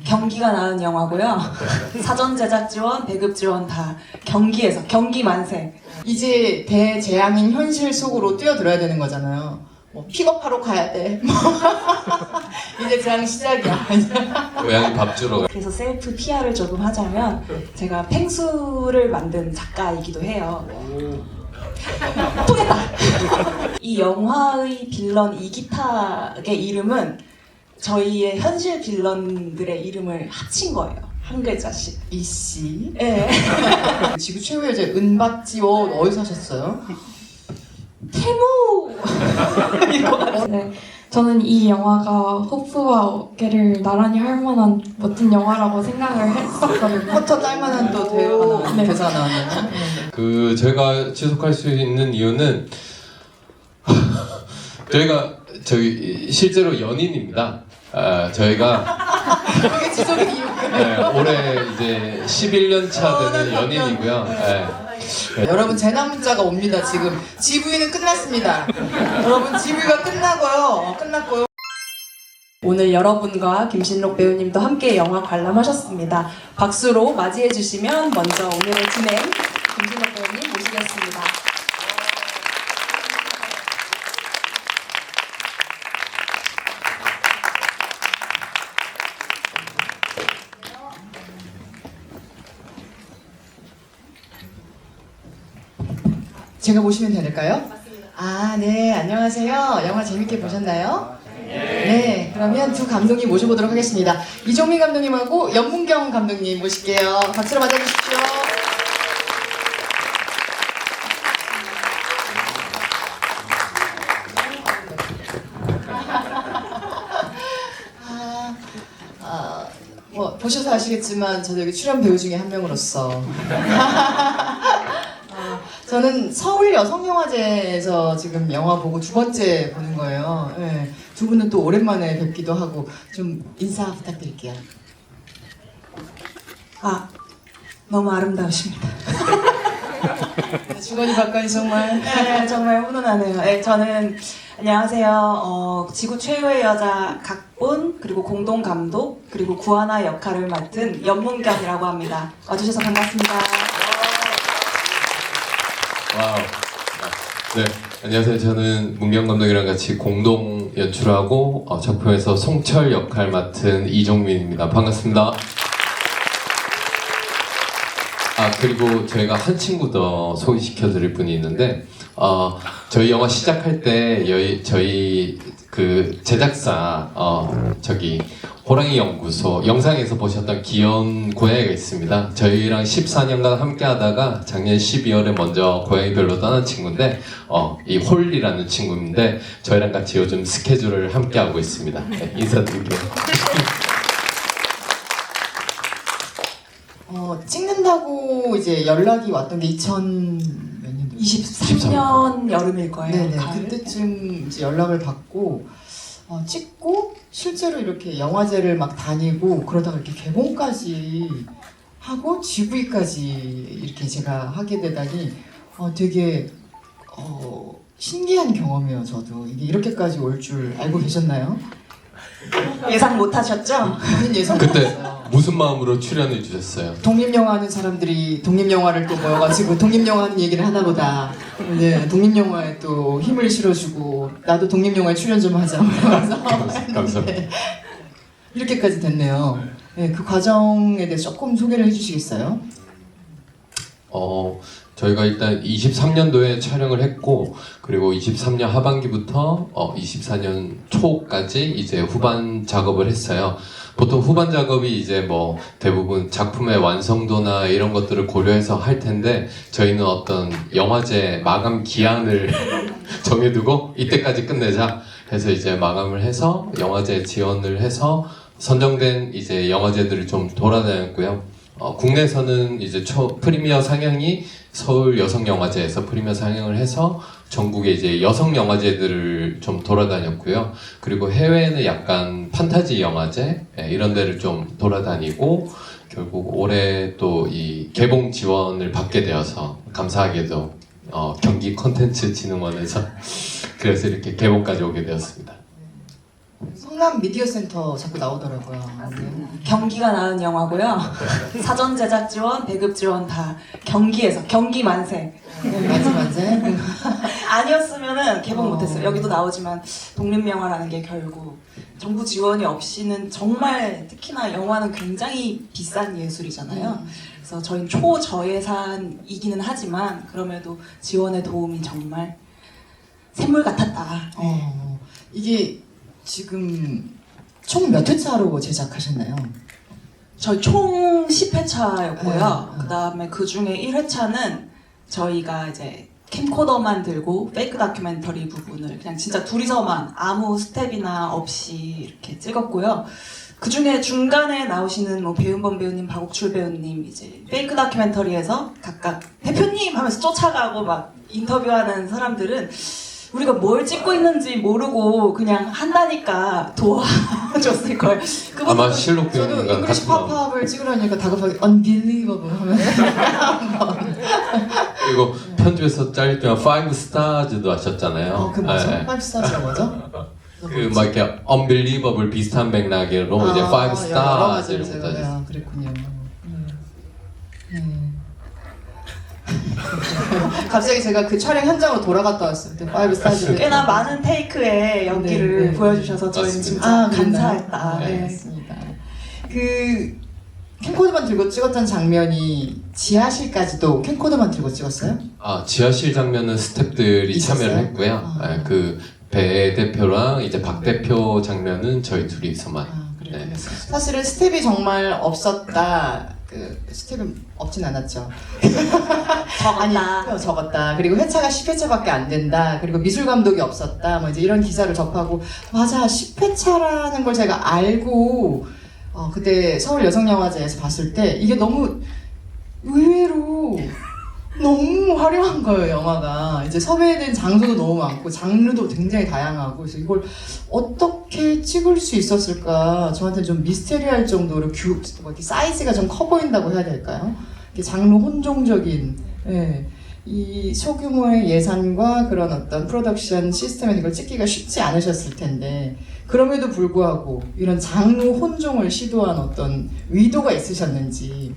경기가 나은 영화고요. 사전 제작 지원, 배급 지원 다 경기에서 경기 만세. 이제 대재앙인 현실 속으로 뛰어들어야 되는 거잖아요. 뭐 픽업하러 가야 돼. 이제 재앙 시작이야. 고양이 밥 주러 가. 그래서 셀프 PR을 조금 하자면 제가 펭수를 만든 작가이기도 해요. 통했다! 이 영화의 빌런 이기탁의 이름은 저희의 현실 빌런들의 이름을 합친 거예요. 한 글자씩. 이씨. 네. 지구 최고의 여자 은박지원 어디서 하셨어요? 태무! 네, 저는 이 영화가 호프와 어깨를 나란히 할 만한 멋진 영화라고 생각을 했었거든요. 포터 딸만한 또 대사가 나왔네요. 그 저희가 지속할 수 있는 이유는 저희가 저희 실제로 연인입니다. 저희가 그게 지속의 이유가. 네, 올해 이제 11년 차 되는 연인이고요. 네. 여러분 제 남자가 옵니다. 지금 GV는 끝났습니다. 여러분 GV가 끝났고요. 오늘 여러분과 김신록 배우님도 함께 영화 관람하셨습니다. 박수로 맞이해 주시면 먼저 오늘의 진행 김신록 배우님 모시겠습니다. 제가 모시면 될까요? 맞습니다. 아, 네. 안녕하세요. 영화 재밌게 보셨나요? 네. 그러면 두 감독님 모셔보도록 하겠습니다. 이종민 감독님하고 연문경 감독님 모실게요. 박수로 맞아주십시오. 뭐 보셔서 아시겠지만 저도 여기 출연 배우 중에 한 명으로서 저는 서울 여성영화제에서 지금 영화 보고 두 번째 보는 거예요. 네. 두 분은 또 오랜만에 뵙기도 하고 좀 인사 부탁드릴게요. 아, 너무 아름다우십니다. 주거니 박건이 정말. 네, 정말 훈훈하네요. 네, 저는 안녕하세요. 지구 최고의 여자 각본 그리고 공동 감독 그리고 구하나 역할을 맡은 연문경이라고 합니다. 와주셔서 반갑습니다. 와우. 네, 안녕하세요. 저는 문경 감독이랑 같이 공동 연출하고 작품에서 송철 역할 맡은 이종민입니다. 반갑습니다. 그리고 저희가 한 친구 더 소개시켜 드릴 분이 있는데 저희 영화 시작할 때 저희 그 제작사 호랑이 연구소 영상에서 보셨던 귀여운 고양이가 있습니다. 저희랑 14년간 함께 하다가 작년 12월에 먼저 고양이별로 떠난 친구인데 이 홀리라는 친구인데 저희랑 같이 요즘 스케줄을 함께 하고 있습니다. 네, 인사드릴게요. 찍는다고 이제 연락이 왔던 게 23년 여름일 거예요. 네네. 가을? 그때쯤 이제 연락을 받고 찍고 실제로 이렇게 영화제를 막 다니고 그러다가 이렇게 개봉까지 하고 GV까지 이렇게 제가 하게 되다니 되게 신기한 경험이에요. 저도 이게 이렇게까지 올 줄 알고 계셨나요? 예상 못 하셨죠? 무슨 예상 그때 못했어요. 무슨 마음으로 출연해 주셨어요? 독립영화 하는 사람들이 독립영화를 또 모여가지고 독립영화 하는 얘기를 하나보다 네, 독립영화에 또 힘을 실어주고 나도 독립영화에 출연 좀 하자 그래서 감사합니다. 네, 이렇게까지 됐네요. 네, 그 과정에 대해서 조금 소개를 해주시겠어요? 저희가 일단 23년도에 촬영을 했고 그리고 23년 하반기부터 24년 초까지 이제 후반 작업을 했어요. 보통 후반 작업이 이제 뭐 대부분 작품의 완성도나 이런 것들을 고려해서 할 텐데 저희는 어떤 영화제 마감 기한을 정해두고 이때까지 끝내자 해서 이제 마감을 해서 영화제 지원을 해서 선정된 이제 영화제들을 좀 돌아다녔고요. 국내에서는 이제 프리미어 상영이 서울 여성영화제에서 프리미어 상영을 해서 전국에 이제 여성영화제들을 좀 돌아다녔고요. 그리고 해외에는 약간 판타지 영화제 이런 데를 좀 돌아다니고 결국 올해 또 이 개봉 지원을 받게 되어서 감사하게도 경기 콘텐츠 진흥원에서 그래서 이렇게 개봉까지 오게 되었습니다. 성남 미디어 센터 자꾸 나오더라고요. 경기가 나은 영화고요. 사전 제작 지원, 배급 지원 다 경기에서 경기 만세. 맞아. 아니었으면은 개봉 못했어요. 여기도 나오지만 독립영화라는 게 결국 정부 지원이 없이는 정말 특히나 영화는 굉장히 비싼 예술이잖아요. 그래서 저희는 초저예산이기는 하지만 그럼에도 지원의 도움이 정말 샘물 같았다. 이게 지금 총 몇 회차로 제작하셨나요? 저희 총 10회차였고요. 네. 그 다음에 그 중에 1회차는 저희가 이제 캠코더만 들고 페이크 다큐멘터리 부분을 그냥 진짜 둘이서만 아무 스텝이나 없이 이렇게 찍었고요. 그 중에 중간에 나오시는 뭐 배은범 배우님, 박옥출 배우님 이제 페이크 다큐멘터리에서 각각 대표님 하면서 쫓아가고 막 인터뷰하는 사람들은 우리가 뭘 찍고 있는지 모르고 그냥 한다니까 도와줬을 거예요. 아마 실록 저도 배우님과 잉글리시 같이 나온. 팝팝을 찍으려니까 다급하게 unbelievable 하면 그리고 편집에서 잘릴 때만 5 stars도 하셨잖아요. 그 뭐죠? 네. 5 스타즈가 뭐죠? 그 막 이렇게 unbelievable 비슷한 맥락으로 이제 5 여러 가지를 stars를 제가 묻어줬어요. 그랬군요. 갑자기 제가 그 촬영 현장으로 돌아갔다 왔을 때 5 스타즈를 꽤나 많은 테이크의 연기를 네. 보여주셔서 저희는 맞습니다. 진짜 그랬나요? 감사했다. 네. 네. 맞습니다. 그 캠코더만 들고 찍었던 장면이 지하실까지도 캠코더만 들고 찍었어요? 지하실 장면은 스태프들이 있었어요? 참여를 했고요. 아. 그 배 대표랑 이제 박 대표 장면은 저희 둘이서만. 그래요. 네. 사실은 스텝이 정말 없었다. 그 스텝은 없진 않았죠. 적었다. 적었다. 그리고 회차가 10회차밖에 안 된다. 그리고 미술 감독이 없었다. 뭐 이제 이런 기사를 접하고 맞아 10회차라는 걸 제가 알고 그때 서울 여성영화제에서 봤을 때 이게 너무 의외로 너무 화려한 거예요, 영화가. 이제 섭외된 장소도 너무 많고, 장르도 굉장히 다양하고, 그래서 이걸 어떻게 찍을 수 있었을까? 저한테 좀 미스테리할 정도로 뭐 이렇게 사이즈가 좀 커 보인다고 해야 될까요? 이렇게 장르 혼종적인, 예. 이 소규모의 예산과 그런 어떤 프로덕션 시스템에 이걸 찍기가 쉽지 않으셨을 텐데, 그럼에도 불구하고 이런 장르 혼종을 시도한 어떤 의도가 있으셨는지,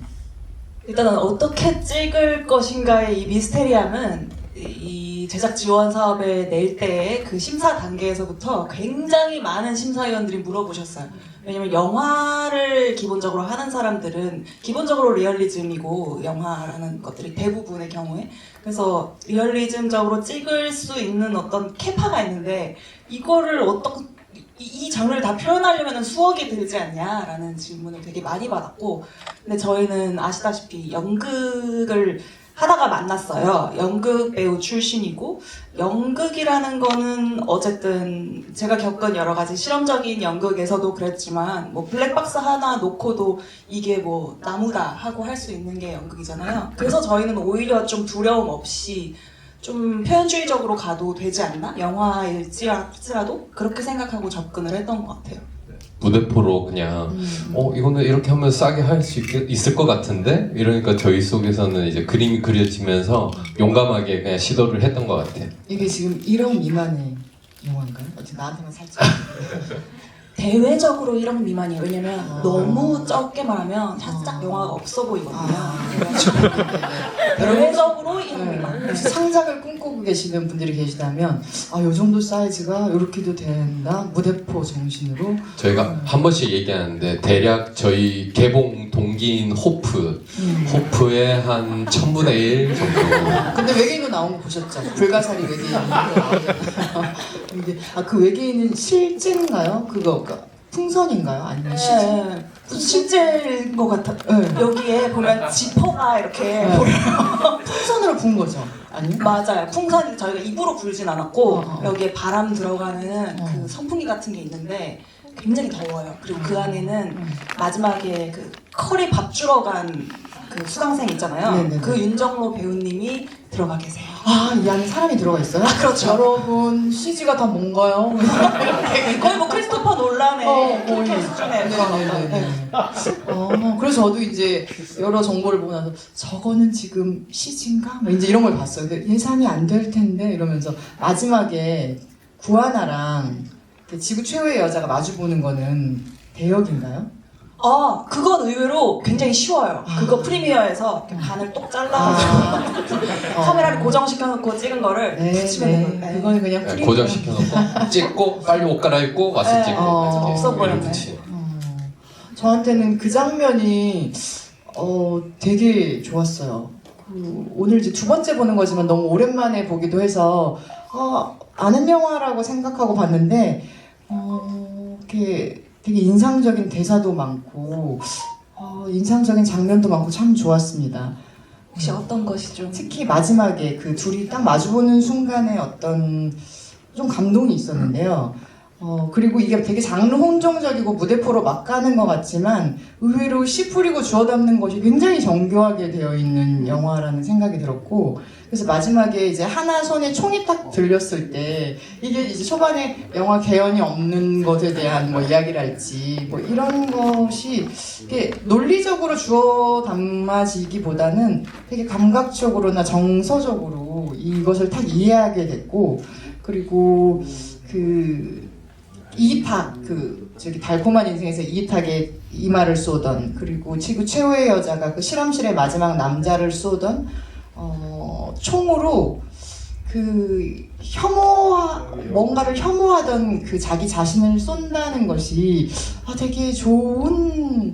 일단은 어떻게 찍을 것인가의 이 미스테리함은 이 제작 지원 사업에 낼 때의 그 심사 단계에서부터 굉장히 많은 심사위원들이 물어보셨어요. 왜냐면 영화를 기본적으로 하는 사람들은 기본적으로 리얼리즘이고 영화라는 것들이 대부분의 경우에 그래서 리얼리즘적으로 찍을 수 있는 어떤 캐파가 있는데 이거를 어떻게 이 장르를 다 표현하려면 수억이 들지 않냐라는 질문을 되게 많이 받았고 근데 저희는 아시다시피 연극을 하다가 만났어요. 연극 배우 출신이고 연극이라는 거는 어쨌든 제가 겪은 여러 가지 실험적인 연극에서도 그랬지만 뭐 블랙박스 하나 놓고도 이게 뭐 나무다 하고 할 수 있는 게 연극이잖아요. 그래서 저희는 오히려 좀 두려움 없이 좀 표현주의적으로 가도 되지 않나? 영화일지라도 그렇게 생각하고 접근을 했던 것 같아요. 무대포로 그냥 이거는 이렇게 하면 싸게 할 수 있을 것 같은데? 이러니까 저희 속에서는 이제 그림이 그려지면서 용감하게 그냥 시도를 했던 것 같아요. 이게 지금 1억 미만의 영화인가요? 어쨌든 나한테만 살짝. 대외적으로 1억 미만이에요. 왜냐면 너무 적게 말하면 살짝 아. 영화가 없어 보이거든요. 그렇죠. 대외적으로 1억 미만. 혹시 상작을 꿈꾸고 계시는 분들이 계시다면 이 정도 사이즈가 이렇게도 된다? 무대포 정신으로 저희가 한 번씩 얘기하는데 대략 저희 개봉 동기인 호프의 한 1000분의 1 정도. 근데 외계인도 나온 거 보셨죠? 불가사리 외계인 이게 그 외계인은 실제인가요? 그거 풍선인가요? 아니면 실제? 네, 실제인 것 같아. 네. 여기에 보면 지퍼가 이렇게 풍선으로 분 거죠? 아니요? 맞아요. 풍선 저희가 입으로 불진 않았고 어. 여기에 바람 들어가는 어. 그 선풍기 같은 게 있는데 굉장히 더워요. 그리고 그 안에는 마지막에 그 커리 밥 주러 간 그 수강생 있잖아요. 네네네. 그 윤정로 배우님이 들어가 계세요. 이 안에 사람이 들어가 있어요? 그렇죠. 여러분 CG가 다 뭔가요? 거의 뭐 크리스토퍼 놀란의 그렇게 거의. 수준에 들어갔다. 네네네. 그래서 저도 이제 여러 정보를 보고 나서 저거는 지금 CG인가? 이제 이런 걸 봤어요. 근데 예산이 안 될 텐데 이러면서 마지막에 구하나랑 지구 최후의 여자가 마주보는 거는 대역인가요? 그건 의외로 굉장히 쉬워요. 그거 프리미어에서 이렇게 반을 똑 잘라가지고 카메라를 고정시켜놓고 찍은 거를 붙이면 되거든요. 네. 그거는 그냥 네, 프리미어. 고정시켜놓고 찍고 빨리 옷 갈아입고 와서 네. 찍고 없어 이렇게 보였네. 붙이는. 저한테는 그 장면이 되게 좋았어요. 오늘 이제 두 번째 보는 거지만 너무 오랜만에 보기도 해서 아는 영화라고 생각하고 봤는데 이렇게 되게 인상적인 대사도 많고 인상적인 장면도 많고 참 좋았습니다. 혹시 어떤 것이 좀 특히 마지막에 그 둘이 딱 마주보는 순간에 어떤 좀 감동이 있었는데요. 그리고 이게 되게 장르 혼종적이고 무대포로 막 가는 것 같지만 의외로 씨 뿌리고 주워 담는 것이 굉장히 정교하게 되어 있는 영화라는 생각이 들었고, 그래서 마지막에 이제 하나 손에 총이 딱 들렸을 때 이게 이제 초반에 영화 개연이 없는 것에 대한 뭐 이야기랄지 뭐 이런 것이 이게 논리적으로 주워 담아지기보다는 되게 감각적으로나 정서적으로 이것을 딱 이해하게 됐고, 그리고 이탁, 저기 달콤한 인생에서 이탁에 이마를 쏘던, 그리고 지구 최후의 여자가 그 실험실의 마지막 남자를 쏘던, 총으로 뭔가를 혐오하던 그 자기 자신을 쏜다는 것이 되게 좋은,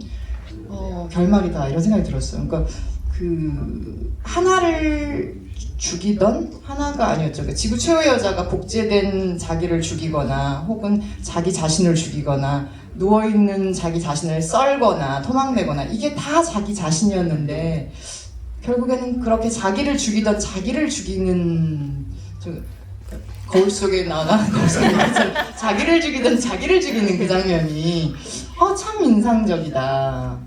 결말이다, 이런 생각이 들었어요. 그러니까 하나를 죽이던, 하나가 아니었죠. 지구 최후의 여자가 복제된 자기를 죽이거나 혹은 자기 자신을 죽이거나 누워있는 자기 자신을 썰거나 토막내거나 이게 다 자기 자신이었는데 결국에는 그렇게 자기를 죽이던 자기를 죽이는 거울 속에 나가는 것처럼 자기를 죽이던 자기를 죽이는 그 장면이 참 인상적이다.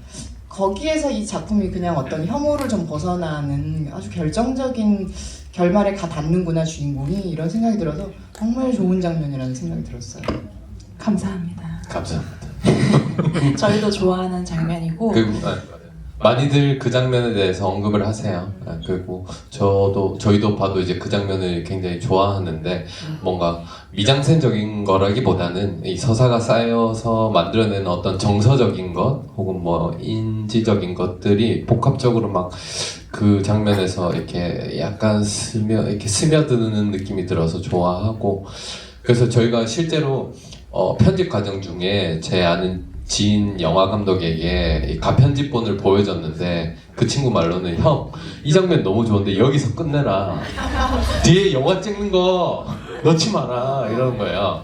거기에서 이 작품이 그냥 어떤 혐오를 좀 벗어나는 아주 결정적인 결말에 가 닿는구나 주인공이, 이런 생각이 들어서 정말 좋은 장면이라는 생각이 들었어요. 감사합니다. 감사합니다. 저희도 좋아하는 장면이고 많이들 그 장면에 대해서 언급을 하세요. 그리고 저희도 봐도 이제 그 장면을 굉장히 좋아하는데, 뭔가 미장센적인 거라기보다는 이 서사가 쌓여서 만들어낸 어떤 정서적인 것 혹은 뭐 인지적인 것들이 복합적으로 막 그 장면에서 이렇게 약간 이렇게 스며드는 느낌이 들어서 좋아하고, 그래서 저희가 실제로 편집 과정 중에 제 아는 지인 영화 감독에게 이 가편집본을 보여줬는데 그 친구 말로는 형, 이 장면 너무 좋은데 여기서 끝내라. 뒤에 영화 찍는 거 넣지 마라 이러는 거예요.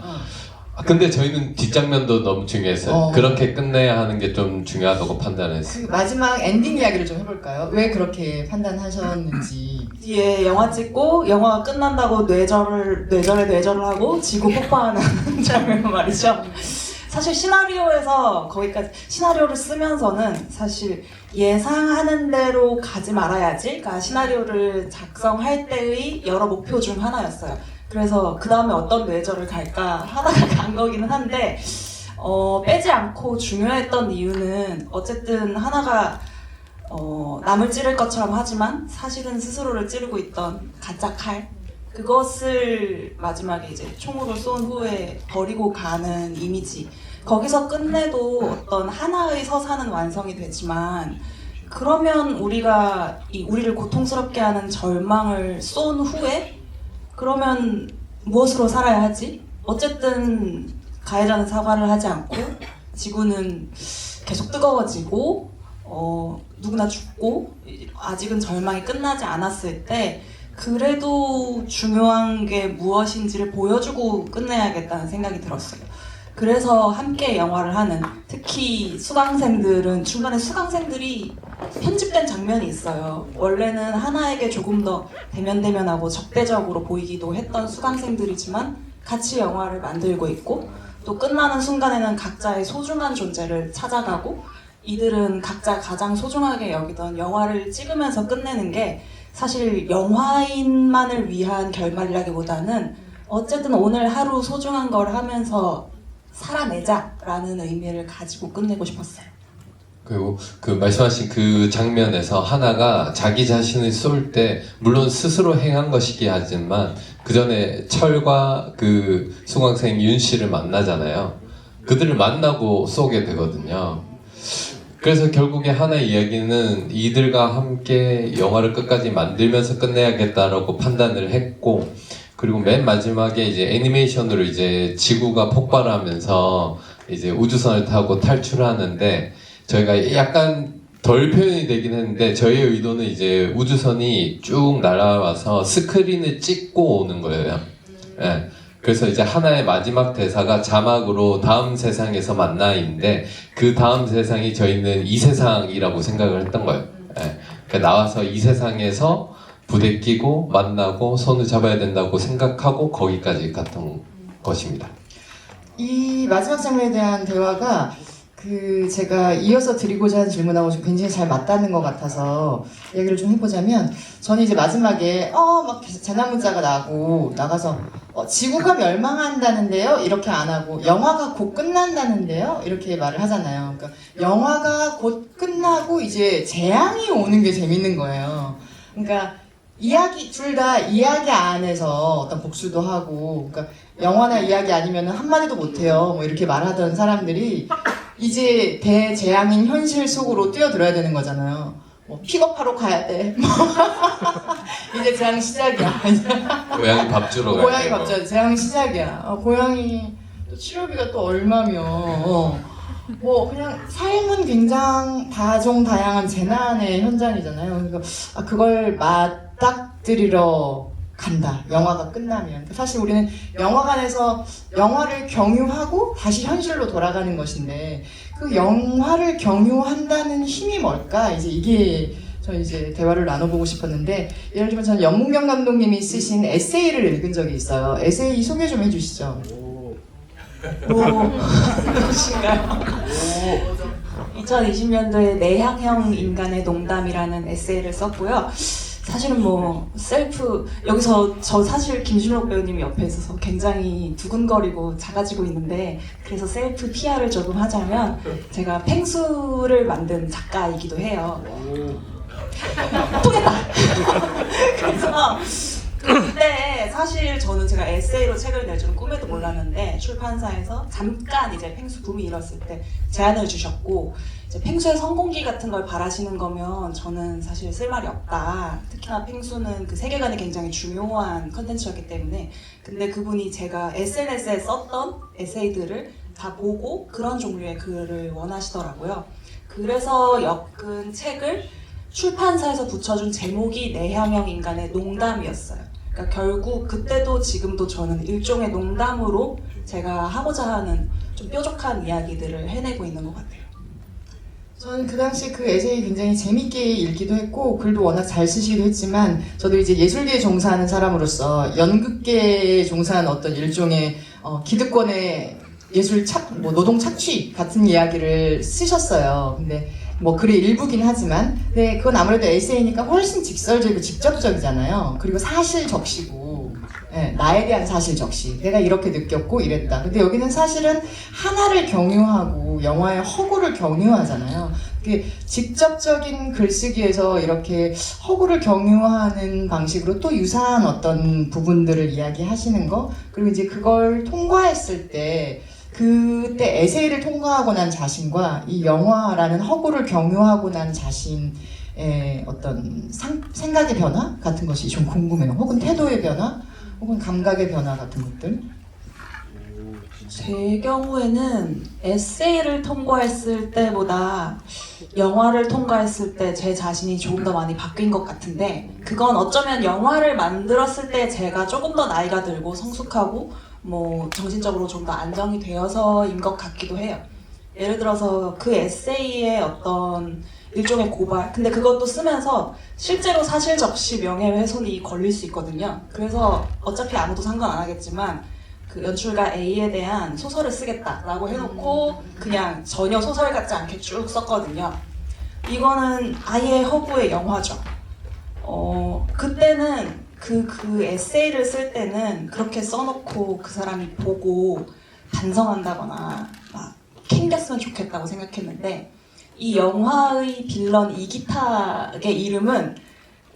근데 저희는 뒷장면도 너무 중요했어요. 그렇게 끝내야 하는 게 좀 중요하다고 판단했어요. 마지막 엔딩 이야기를 좀 해볼까요? 왜 그렇게 판단하셨는지. 뒤에 영화 찍고 영화가 끝난다고 뇌절을 하고 지구 폭파하는 장면 말이죠. 사실 시나리오에서 거기까지 시나리오를 쓰면서는 사실 예상하는 대로 가지 말아야지, 그러니까 시나리오를 작성할 때의 여러 목표 중 하나였어요. 그래서 그 다음에 어떤 뇌절을 갈까 하다가 간 거기는 한데 빼지 않고 중요했던 이유는 어쨌든 하나가 남을 찌를 것처럼 하지만 사실은 스스로를 찌르고 있던 가짜 칼, 그것을 마지막에 이제 총으로 쏜 후에 버리고 가는 이미지, 거기서 끝내도 어떤 하나의 서사는 완성이 되지만, 그러면 우리를 고통스럽게 하는 절망을 쏜 후에 그러면 무엇으로 살아야 하지? 어쨌든 가해자는 사과를 하지 않고 지구는 계속 뜨거워지고 누구나 죽고 아직은 절망이 끝나지 않았을 때 그래도 중요한 게 무엇인지를 보여주고 끝내야겠다는 생각이 들었어요. 그래서 함께 영화를 하는, 특히 수강생들은 중간에 수강생들이 편집된 장면이 있어요. 원래는 하나에게 조금 더 대면대면하고 적대적으로 보이기도 했던 수강생들이지만 같이 영화를 만들고 있고, 또 끝나는 순간에는 각자의 소중한 존재를 찾아가고, 이들은 각자 가장 소중하게 여기던 영화를 찍으면서 끝내는 게 사실 영화인만을 위한 결말이라기보다는 어쨌든 오늘 하루 소중한 걸 하면서 살아내자라는 의미를 가지고 끝내고 싶었어요. 그리고 그 말씀하신 그 장면에서 하나가 자기 자신을 쏠 때 물론 스스로 행한 것이긴 하지만 그 전에 철과 그 수강생 윤 씨를 만나잖아요. 그들을 만나고 쏘게 되거든요. 그래서 결국에 하나의 이야기는 이들과 함께 영화를 끝까지 만들면서 끝내야겠다라고 판단을 했고, 그리고 맨 마지막에 이제 애니메이션으로 이제 지구가 폭발하면서 이제 우주선을 타고 탈출하는데, 저희가 약간 덜 표현이 되긴 했는데 저희의 의도는 이제 우주선이 쭉 날아와서 스크린을 찍고 오는 거예요. 예. 그래서 이제 하나의 마지막 대사가 자막으로 다음 세상에서 만나인데 그 다음 세상이 저희는 이 세상이라고 생각을 했던 거예요. 예. 그러니까 나와서 이 세상에서 부대 끼고 만나고 손을 잡아야 된다고 생각하고 거기까지 갔던 것입니다. 이 마지막 장면에 대한 대화가 제가 이어서 드리고자 하는 질문하고 좀 굉장히 잘 맞닿는 것 같아서 얘기를 좀 해보자면, 저는 이제 마지막에 막 재난 문자가 나가서 지구가 멸망한다는데요? 이렇게 안 하고 영화가 곧 끝난다는데요? 이렇게 말을 하잖아요. 그러니까 영화가 곧 끝나고 이제 재앙이 오는 게 재밌는 거예요. 그러니까 둘 다 이야기 안에서 어떤 복수도 하고, 그러니까 영화나 이야기 아니면 한마디도 못해요. 뭐 이렇게 말하던 사람들이 이제 대재앙인 현실 속으로 뛰어들어야 되는 거잖아요. 픽업하러 가야 돼. 이제 재앙 시작이야. 고양이 밥 주러 가야 고양이 되고. 밥 줘야 재앙 시작이야. 고양이 또 치료비가 또 얼마며. 그냥 삶은 굉장히 다종다양한 재난의 현장이잖아요. 그러니까 그걸 맞닥뜨리러 간다. 영화가 끝나면. 사실 우리는 영화관에서 영화를 경유하고 다시 현실로 돌아가는 것인데, 그 영화를 경유한다는 힘이 뭘까? 이게 저 이제 대화를 나눠보고 싶었는데, 예를 들면 저는 연문경 감독님이 쓰신 에세이를 읽은 적이 있어요. 에세이 소개 좀 해주시죠. 그러신가요? 2020년도에 내향형 인간의 농담이라는 에세이를 썼고요. 사실은 여기서 저 사실 김준록 배우님이 옆에 있어서 굉장히 두근거리고 작아지고 있는데, 그래서 셀프 PR을 조금 하자면 제가 펭수를 만든 작가이기도 해요. 통했다! 그래서 그때 사실 저는 제가 에세이로 책을 낼 줄은 꿈에도 몰랐는데, 출판사에서 잠깐 이제 펭수 붐이 일었을 때 제안을 주셨고, 이제 펭수의 성공기 같은 걸 바라시는 거면 저는 사실 쓸 말이 없다. 특히나 펭수는 그 세계관이 굉장히 중요한 컨텐츠였기 때문에. 근데 그분이 제가 SNS에 썼던 에세이들을 다 보고 그런 종류의 글을 원하시더라고요. 그래서 엮은 책을 출판사에서 붙여준 제목이 내향형 인간의 농담이었어요. 그러니까 결국 그때도 지금도 저는 일종의 농담으로 제가 하고자 하는 좀 뾰족한 이야기들을 해내고 있는 것 같아요. 저는 그 당시 그 에세이 굉장히 재밌게 읽기도 했고, 글도 워낙 잘 쓰시기도 했지만, 저도 이제 예술계에 종사하는 사람으로서 연극계에 종사하는 어떤 일종의 기득권의 노동 착취 같은 이야기를 쓰셨어요. 근데 글의 일부긴 하지만, 근데 그건 아무래도 에세이니까 훨씬 직설적이고 직접적이잖아요. 그리고 사실 적시고, 나에 대한 사실 적시. 내가 이렇게 느꼈고 이랬다. 근데 여기는 사실은 하나를 경유하고 영화의 허구를 경유하잖아요. 그게 직접적인 글쓰기에서 이렇게 허구를 경유하는 방식으로 또 유사한 어떤 부분들을 이야기하시는 거, 그리고 이제 그걸 통과했을 때, 그때 에세이를 통과하고 난 자신과 이 영화라는 허구를 경유하고 난 자신의 어떤 생각의 변화 같은 것이 좀 궁금해요. 혹은 태도의 변화, 혹은 감각의 변화 같은 것들. 제 경우에는 에세이를 통과했을 때보다 영화를 통과했을 때 제 자신이 조금 더 많이 바뀐 것 같은데, 그건 어쩌면 영화를 만들었을 때 제가 조금 더 나이가 들고 성숙하고 정신적으로 좀 더 안정이 되어서인 것 같기도 해요. 예를 들어서 그 에세이의 어떤 일종의 고발, 근데 그것도 쓰면서 실제로 사실 적시 명예훼손이 걸릴 수 있거든요. 그래서 어차피 아무도 상관 안 하겠지만 그 연출가 A에 대한 소설을 쓰겠다라고 해놓고 그냥 전혀 소설 같지 않게 쭉 썼거든요. 이거는 아예 허구의 영화죠. 그때는 그 에세이를 쓸 때는 그렇게 써놓고 그 사람이 보고 반성한다거나 막 캥겼으면 좋겠다고 생각했는데, 이 영화의 빌런 이기탁의 이름은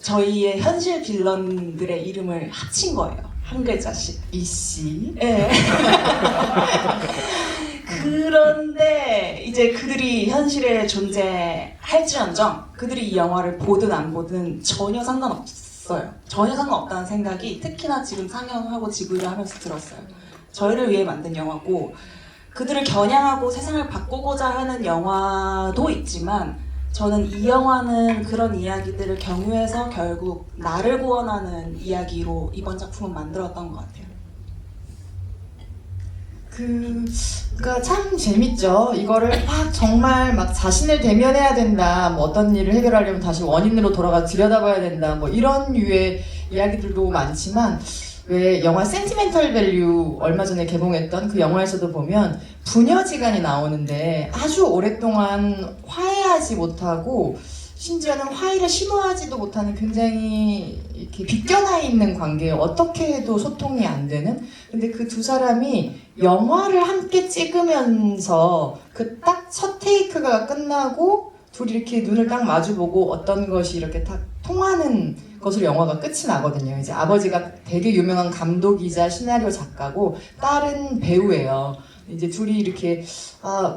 저희의 현실 빌런들의 이름을 합친 거예요. 한 글자씩. 이씨. 네. 그런데 이제 그들이 현실에 존재할지언정 그들이 이 영화를 보든 안 보든 전혀 상관없어요. 전혀 상관없다는 생각이 특히나 지금 상영하고 지구를 하면서 들었어요. 저희를 위해 만든 영화고 그들을 겨냥하고 세상을 바꾸고자 하는 영화도 있지만 저는 이 영화는 그런 이야기들을 경유해서 결국 나를 구원하는 이야기로 이번 작품은 만들었던 것 같아요. 그러니까 참 재밌죠. 이거를 막 정말 막 자신을 대면해야 된다. 뭐 어떤 일을 해결하려면 다시 원인으로 돌아가 들여다봐야 된다. 뭐 이런 류의 이야기들도 많지만 왜 영화 센티멘털 밸류 얼마 전에 개봉했던 그 영화에서도 보면 부녀지간이 나오는데 아주 오랫동안 화해하지 못하고 심지어는 화해를 시도하지도 못하는 굉장히 이렇게 빗겨나 있는 관계에 어떻게 해도 소통이 안 되는. 근데 그 두 사람이 영화를 함께 찍으면서 그 딱 첫 테이크가 끝나고 둘이 이렇게 눈을 딱 마주보고 어떤 것이 이렇게 딱 통하는 것으로 영화가 끝이 나거든요. 이제 아버지가 되게 유명한 감독이자 시나리오 작가고 딸은 배우예요. 이제 둘이 이렇게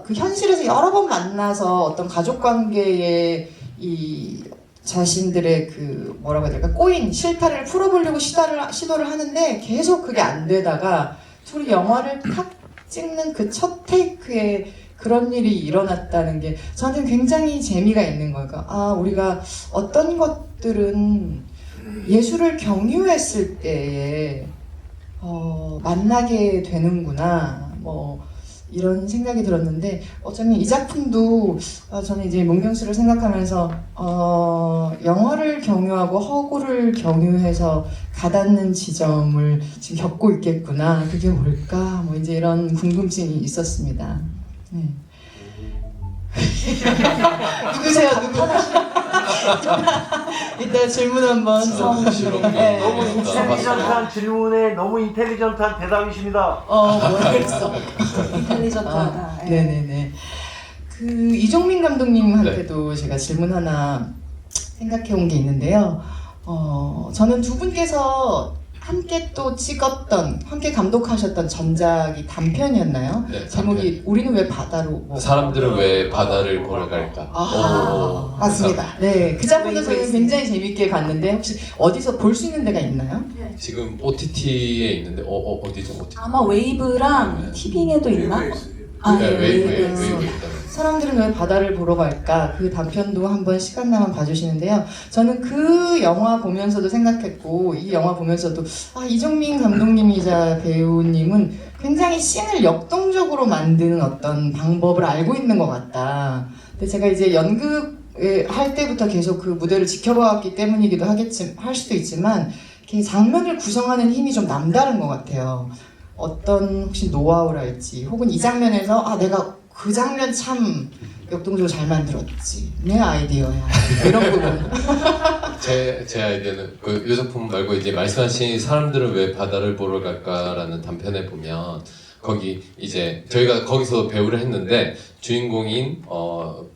그 현실에서 여러 번 만나서 어떤 가족 관계에 이 자신들의 그 뭐라고 해야 될까 꼬인 실타래를 풀어보려고 시도를 하는데 계속 그게 안 되다가 둘이 영화를 탁 찍는 그 첫 테이크에 그런 일이 일어났다는 게 저한테는 굉장히 재미가 있는 거예요. 그러니까 우리가 어떤 것들은 예술을 경유했을 때에 만나게 되는구나 뭐 이런 생각이 들었는데 어쩌면 이 작품도 저는 이제 문경수를 생각하면서 영화를 경유하고 허구를 경유해서 가닿는 지점을 지금 겪고 있겠구나. 그게 뭘까? 뭐 이제 이런 궁금증이 있었습니다. 네. 누구세요? 누구? 이따 질문 한번. 네. 너무 인텔리전트한 질문에 너무 인텔리전트한 대답이십니다. 뭐였어? 인텔리전트하다. 네. 네네네. 그 이종민 감독님한테도 제가 질문 하나 생각해 온 게 있는데요. 저는 두 분께서 함께 또 찍었던, 함께 감독하셨던 전작이 단편이었나요? 네, 제목이 우리는 왜 바다로 뭐. 사람들은 왜 바다를 보러 갈까? 아하, 맞습니다. 네, 그 작품도 저는 굉장히 재밌게 봤는데 혹시 어디서 볼 수 있는 데가 있나요? 지금 OTT에 있는데 어디죠? OTT? 아마 웨이브랑 티빙에도 있나? 네, 웨이브 있다. 사람들은 왜 바다를 보러 갈까? 그 단편도 한번 시간 나면 봐주시는데요. 저는 그 영화 보면서도 생각했고 이 영화 보면서도 이종민 감독님이자 배우님은 굉장히 씬을 역동적으로 만드는 어떤 방법을 알고 있는 것 같다. 근데 제가 이제 연극할 때부터 계속 그 무대를 지켜봐왔기 때문이기도 할 수도 있지만 이렇게 장면을 구성하는 힘이 좀 남다른 것 같아요. 어떤 혹시 노하우랄지 혹은 이 장면에서 내가 그 장면 참 역동적으로 잘 만들었지. 내 아이디어야. 이런 부분. 제 아이디어는 그 이 작품 말고 이제 말씀하신 사람들은 왜 바다를 보러 갈까라는 단편에 보면 거기 이제 저희가 거기서 배우를 했는데 주인공인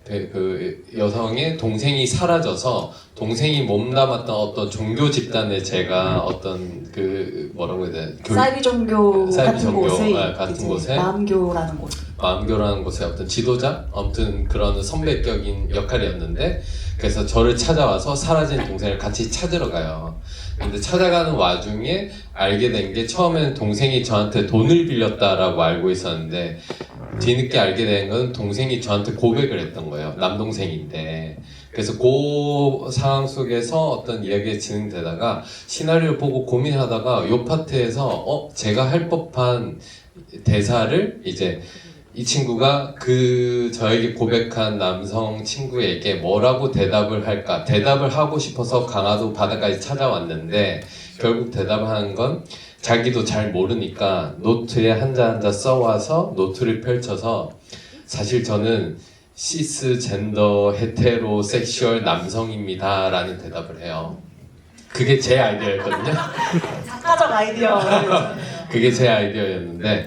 그 여성의 동생이 사라져서 동생이 몸담았던 어떤 종교 집단에 제가 어떤 그 뭐라고 해야 되나 사이비 종교 같은 종교, 곳에 같은 이제 곳에 마음교라는 곳. 마음교라는 곳의 어떤 지도자, 아무튼 그런 선배격인 역할이었는데 그래서 저를 찾아와서 사라진 동생을 같이 찾으러 가요. 근데 찾아가는 와중에 알게 된 게 처음에는 동생이 저한테 돈을 빌렸다라고 알고 있었는데 뒤늦게 알게 된 건 동생이 저한테 고백을 했던 거예요. 남동생인데. 그래서 그 상황 속에서 어떤 이야기가 진행되다가 시나리오를 보고 고민하다가 요 파트에서 제가 할 법한 대사를 이제 이 친구가 저에게 고백한 남성 친구에게 뭐라고 대답을 할까? 대답을 하고 싶어서 강화도 바다까지 찾아왔는데 결국 대답하는 건 자기도 잘 모르니까 노트에 한자 써와서 노트를 펼쳐서 사실 저는 시스 젠더 헤테로 섹슈얼 남성입니다 라는 대답을 해요. 그게 제 아이디어였거든요. 작가적 아이디어. 그게 제 아이디어였는데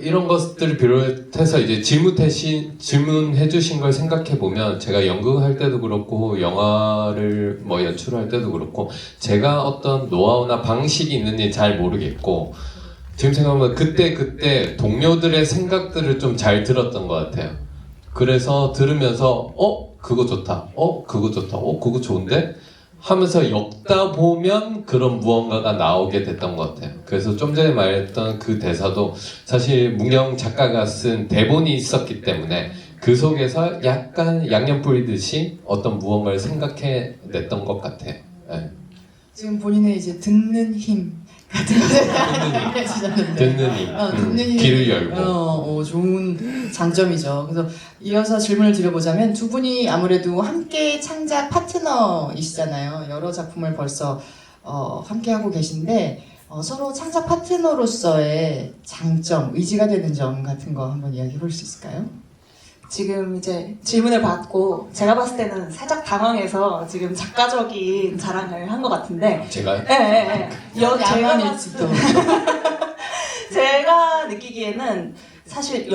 이런 것들을 비롯해서 이제 질문해 주신 걸 생각해 보면 제가 연극할 때도 그렇고 영화를 뭐 연출할 때도 그렇고 제가 어떤 노하우나 방식이 있는지 잘 모르겠고 지금 생각하면 그때 동료들의 생각들을 좀 잘 들었던 것 같아요. 그래서 들으면서 그거 좋다, 그거 좋다, 그거 좋은데? 하면서 엮다 보면 그런 무언가가 나오게 됐던 것 같아요. 그래서 좀 전에 말했던 그 대사도 사실 문경 작가가 쓴 대본이 있었기 때문에 그 속에서 약간 양념 뿌리듯이 어떤 무언가를 생각해냈던 것 같아요. 네. 지금 본인의 이제 듣는 힘 같은 거 해주셨는데 듣는 힘, 듣는 힘. 귀를 열고. 좋은 장점이죠. 그래서 이어서 질문을 드려보자면 두 분이 아무래도 함께 창작 파트너이시잖아요. 여러 작품을 벌써 함께 하고 계신데 서로 창작 파트너로서의 장점, 의지가 되는 점 같은 거 한번 이야기해 볼 수 있을까요? 지금 이제 질문을 받고 제가 봤을 때는 살짝 당황해서 지금 작가적인 자랑을 한 것 같은데 제가 야만일지도. 제가 느끼기에는 사실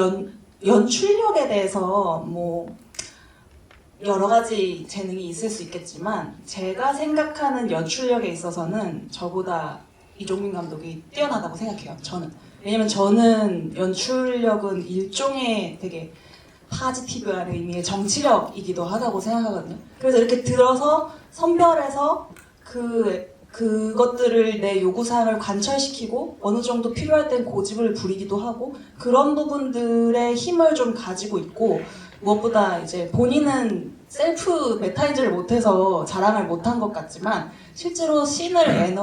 연출력에 대해서 뭐 여러 가지 재능이 있을 수 있겠지만 제가 생각하는 연출력에 있어서는 저보다 이종민 감독이 뛰어나다고 생각해요. 저는. 왜냐면 저는 연출력은 일종의 되게 파지티브한 의미의 정치력이기도 하다고 생각하거든요. 그래서 이렇게 들어서 선별해서 그것들을 내 요구사항을 관철시키고 어느 정도 필요할 땐 고집을 부리기도 하고 그런 부분들의 힘을 좀 가지고 있고 무엇보다 이제 본인은 셀프 메타인지를 못해서 자랑을 못한 것 같지만 실제로 씬을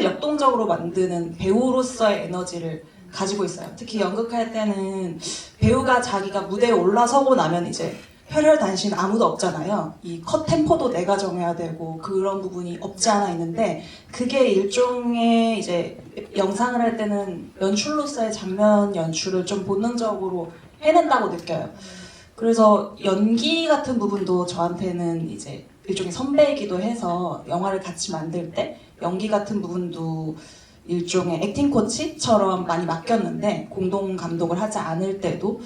역동적으로 만드는 배우로서의 에너지를 가지고 있어요. 특히 연극할 때는 배우가 자기가 무대에 올라서고 나면 이제 혈혈단신 아무도 없잖아요. 이 컷 템포도 내가 정해야 되고 그런 부분이 없지 않아 있는데 그게 일종의 이제 영상을 할 때는 연출로서의 장면 연출을 좀 본능적으로 해낸다고 느껴요. 그래서 연기 같은 부분도 저한테는 이제 일종의 선배이기도 해서 영화를 같이 만들 때 연기 같은 부분도 일종의 액팅 코치처럼 많이 맡겼는데 공동 감독을 하지 않을 때도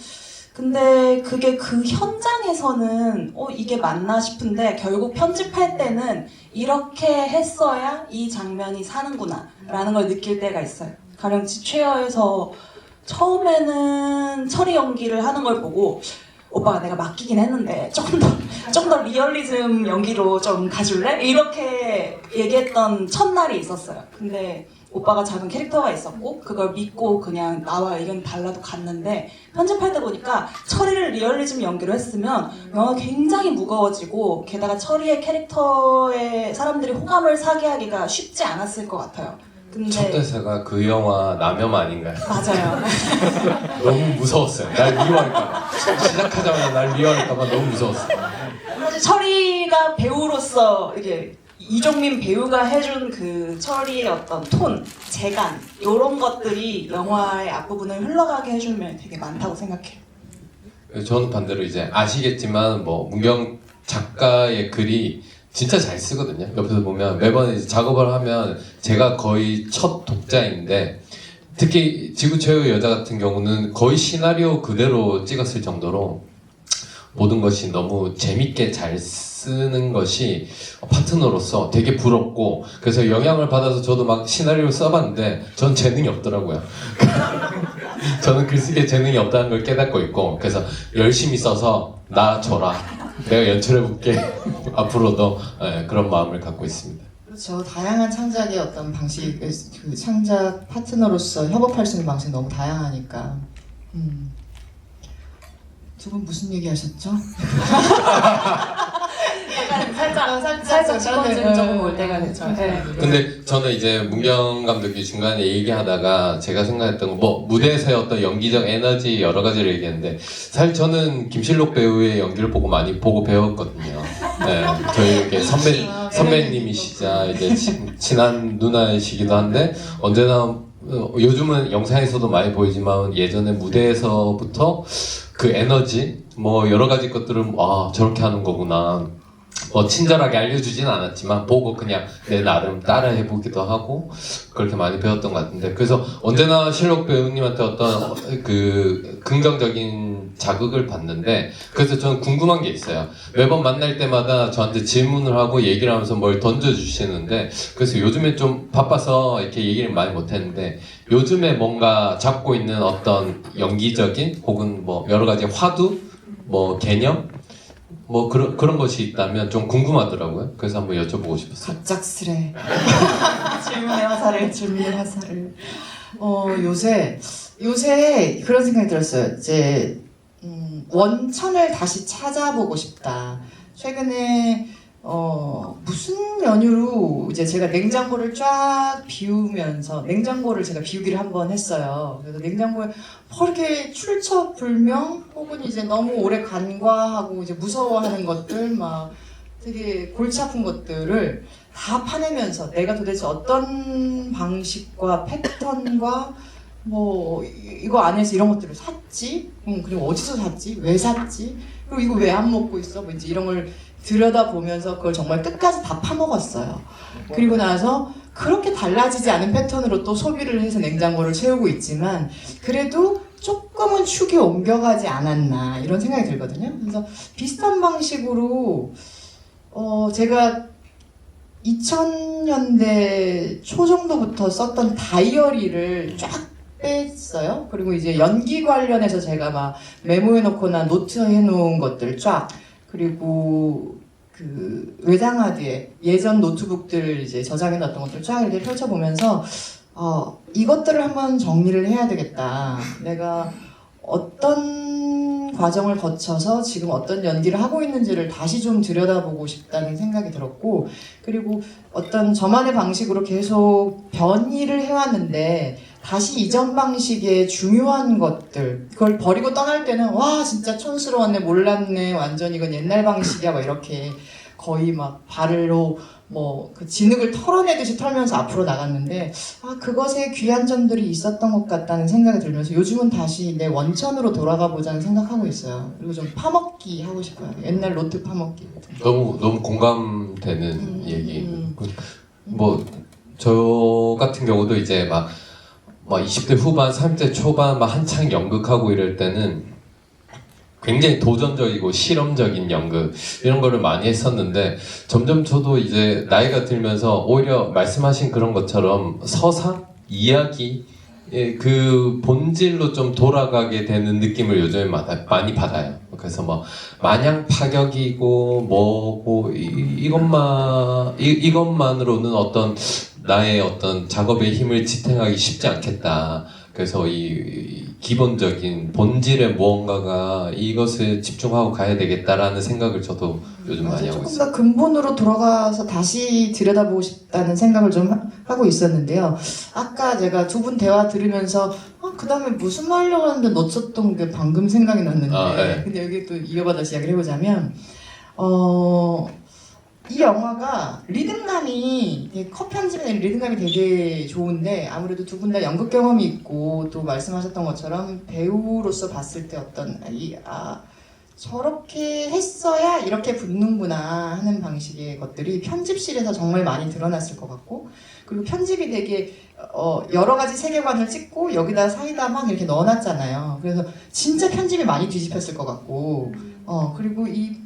근데 그게 그 현장에서는 이게 맞나 싶은데 결국 편집할 때는 이렇게 했어야 이 장면이 사는구나 라는 걸 느낄 때가 있어요. 가령 지최어에서 처음에는 철이 연기를 하는 걸 보고 오빠가 내가 맡기긴 했는데 조금 더 리얼리즘 연기로 좀 가줄래? 이렇게 얘기했던 첫날이 있었어요. 근데 오빠가 잡은 캐릭터가 있었고 그걸 믿고 그냥 나와 의견이 달라도 갔는데 편집할 때 보니까 철이를 리얼리즘 연기로 했으면 영화가 굉장히 무거워지고 게다가 철이의 캐릭터에 사람들이 호감을 사게 하기가 쉽지 않았을 것 같아요. 근데 첫 대사가 그 영화 남염 아닌가요? 맞아요. 너무 무서웠어요. 날 미워할까봐. 시작하자마자 날 미워할까봐 너무 무서웠어요. 사실 철이가 배우로서 이게 이종민 배우가 해준 그 철이의 어떤 톤, 재간 이런 것들이 영화의 앞부분을 흘러가게 해주면 되게 많다고 생각해요. 저는 반대로 이제 아시겠지만 뭐 문경 작가의 글이 진짜 잘 쓰거든요. 옆에서 보면 매번 이제 작업을 하면 제가 거의 첫 독자인데 특히 지구 최후의 여자 같은 경우는 거의 시나리오 그대로 찍었을 정도로 모든 것이 너무 재밌게 잘 쓰는 것이 파트너로서 되게 부럽고 그래서 영향을 받아서 저도 막 시나리오를 써봤는데 전 재능이 없더라고요. 저는 글쓰기에 재능이 없다는 걸 깨닫고 있고 그래서 열심히 써서 나 줘라. 내가 연출해볼게. 앞으로도 그런 마음을 갖고 있습니다. 그렇죠. 다양한 창작의 어떤 방식, 그 창작 파트너로서 협업할 수 있는 방식이 너무 다양하니까. 두 분 무슨 얘기 하셨죠? 살짝 직원증 조금 올 때가 됐죠. 네. 근데 저는 이제 문경 감독이 중간에 얘기하다가 제가 생각했던 거 뭐 무대에서의 어떤 연기적 에너지 여러 가지를 얘기했는데 사실 저는 김실록 배우의 연기를 많이 보고 배웠거든요. 네, 저희 이렇게 선배님이시자 이제 친한 누나이시기도 한데 언제나 요즘은 영상에서도 많이 보이지만 예전에 무대에서부터 그 에너지 뭐 여러 가지 것들을 저렇게 하는 거구나. 친절하게 알려주진 않았지만 보고 그냥 내 나름 따라해보기도 하고 그렇게 많이 배웠던 것 같은데 그래서 언제나 실록 배우님한테 어떤 그 긍정적인 자극을 받는데 그래서 저는 궁금한 게 있어요. 매번 만날 때마다 저한테 질문을 하고 얘기를 하면서 뭘 던져주시는데 그래서 요즘에 좀 바빠서 이렇게 얘기를 많이 못했는데 요즘에 뭔가 잡고 있는 어떤 연기적인 혹은 뭐 여러 가지 화두 뭐 개념 뭐 그런 것이 있다면 좀 궁금하더라고요. 그래서 한번 여쭤보고 싶었어요. 갑작스레 질문의 화살을. 질문의 화살을. 요새 그런 생각이 들었어요. 이제 원천을 다시 찾아보고 싶다. 최근에 무슨 연유로 이제 제가 냉장고를 쫙 비우면서 냉장고를 제가 비우기를 한번 했어요. 그래서 냉장고에 이렇게 출처불명 혹은 이제 너무 오래 간과하고 이제 무서워하는 것들 막 되게 골치 아픈 것들을 다 파내면서 내가 도대체 어떤 방식과 패턴과 뭐 이거 안에서 이런 것들을 샀지? 그리고 어디서 샀지? 왜 샀지? 그리고 이거 왜 안 먹고 있어? 뭐 이제 이런 걸 들여다보면서 그걸 정말 끝까지 다 파먹었어요. 그리고 나서 그렇게 달라지지 않은 패턴으로 또 소비를 해서 냉장고를 채우고 있지만 그래도 조금은 축이 옮겨가지 않았나 이런 생각이 들거든요. 그래서 비슷한 방식으로 제가 2000년대 초 정도부터 썼던 다이어리를 쫙 뺐어요. 그리고 이제 연기 관련해서 제가 막 메모해놓거나 노트해놓은 것들 쫙 그리고 그 외장하드에 예전 노트북들 이제 저장해놨던 것들 쫙 이렇게 펼쳐보면서 이것들을 한번 정리를 해야 되겠다. 내가 어떤 과정을 거쳐서 지금 어떤 연기를 하고 있는지를 다시 좀 들여다보고 싶다는 생각이 들었고 그리고 어떤 저만의 방식으로 계속 변이를 해왔는데 다시 이전 방식의 중요한 것들 그걸 버리고 떠날 때는 와 진짜 촌스러웠네 몰랐네 완전 이건 옛날 방식이야 막 이렇게 거의 막 발로 뭐 그 진흙을 털어내듯이 털면서 앞으로 나갔는데 그것에 귀한 점들이 있었던 것 같다는 생각이 들면서 요즘은 다시 내 원천으로 돌아가 보자는 생각하고 있어요. 그리고 좀 파먹기 하고 싶어요. 옛날 노트 파먹기. 너무 공감되는 얘기. 뭐 저 같은 경우도 이제 막 20대 후반, 30대 초반 막 한창 연극하고 이럴 때는 굉장히 도전적이고 실험적인 연극 이런 거를 많이 했었는데 점점 저도 이제 나이가 들면서 오히려 말씀하신 그런 것처럼 서사, 이야기 그 본질로 좀 돌아가게 되는 느낌을 요즘에 많이 받아요. 그래서 뭐 마냥 파격이고 뭐고 이것만으로는 어떤 나의 어떤 작업의 힘을 지탱하기 쉽지 않겠다. 그래서 이 기본적인 본질의 무언가가 이것에 집중하고 가야 되겠다라는 생각을 저도 요즘 많이 하고 조금 있어요. 더 근본으로 돌아가서 다시 들여다보고 싶다는 생각을 좀 하고 있었는데요. 아까 제가 두 분 대화 들으면서 그 다음에 무슨 말 하려고 하는데 놓쳤던 게 방금 생각이 났는데 네. 근데 여기 또 이어받아서 이야기를 해보자면 이 영화가 리듬감이 컷 편집의 리듬감이 되게 좋은데 아무래도 두 분 다 연극 경험이 있고 또 말씀하셨던 것처럼 배우로서 봤을 때 어떤 저렇게 했어야 이렇게 붙는구나 하는 방식의 것들이 편집실에서 정말 많이 드러났을 것 같고 그리고 편집이 되게 여러 가지 세계관을 찍고 여기다 사이다 막 이렇게 넣어놨잖아요. 그래서 진짜 편집이 많이 뒤집혔을 것 같고 그리고 이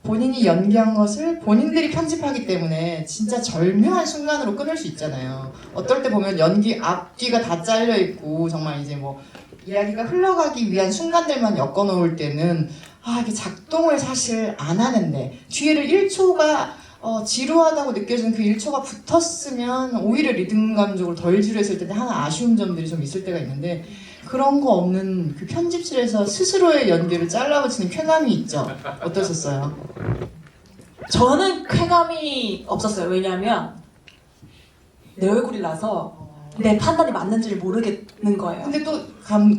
본인이 연기한 것을 본인들이 편집하기 때문에 진짜 절묘한 순간으로 끊을 수 있잖아요. 어떨 때 보면 연기 앞뒤가 다 잘려 있고 정말 이제 뭐 이야기가 흘러가기 위한 순간들만 엮어 놓을 때는 이게 작동을 사실 안 하는데 뒤에를 1초가 지루하다고 느껴지는 그 1초가 붙었으면 오히려 리듬감적으로 덜 지루했을 텐데 하나 아쉬운 점들이 좀 있을 때가 있는데 그런 거 없는 그 편집실에서 스스로의 연기를 잘라붙이는 쾌감이 있죠. 어떠셨어요? 저는 쾌감이 없었어요. 왜냐하면 내 얼굴이 나서 내 판단이 맞는지를 모르겠는 거예요. 근데 또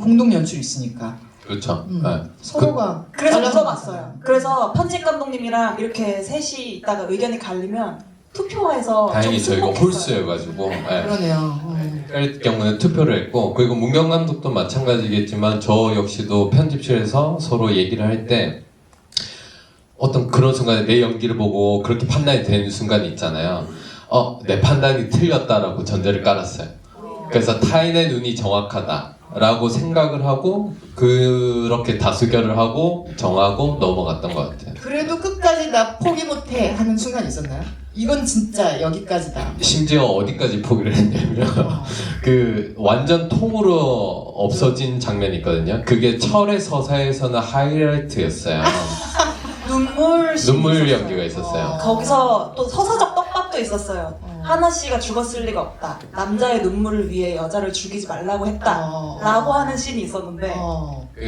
공동 연출이 있으니까 그렇죠. 네. 서로가 그래서 잘라서 물어봤어요. 그래서 편집 감독님이랑 이렇게 셋이 있다가 의견이 갈리면 투표해서 다행히 좀 저희가 승복했어요. 홀수여가지고 그러네요. 할 경우는 투표를 했고 그리고 문경 감독도 마찬가지겠지만 저 역시도 편집실에서 서로 얘기를 할 때 어떤 그런 순간에 내 연기를 보고 그렇게 판단이 되는 순간이 있잖아요. 내 판단이 틀렸다라고 전제를 깔았어요. 그래서 타인의 눈이 정확하다라고 생각을 하고 그렇게 다수결을 하고 정하고 넘어갔던 것 같아요. 그래도 끝까지 나 포기 못해 하는 순간 있었나요? 이건 진짜 여기까지다. 심지어 어디까지 포기를 했냐면 그 완전 통으로 없어진 장면이 있거든요. 그게 철의 서사에서는 하이라이트였어요. 눈물 눈물 연기가 있었어요. 거기서 또 서사적 떡밥도 있었어요. 하나 씨가 죽었을 리가 없다. 남자의 눈물을 위해 여자를 죽이지 말라고 했다. 라고 하는 씬이 있었는데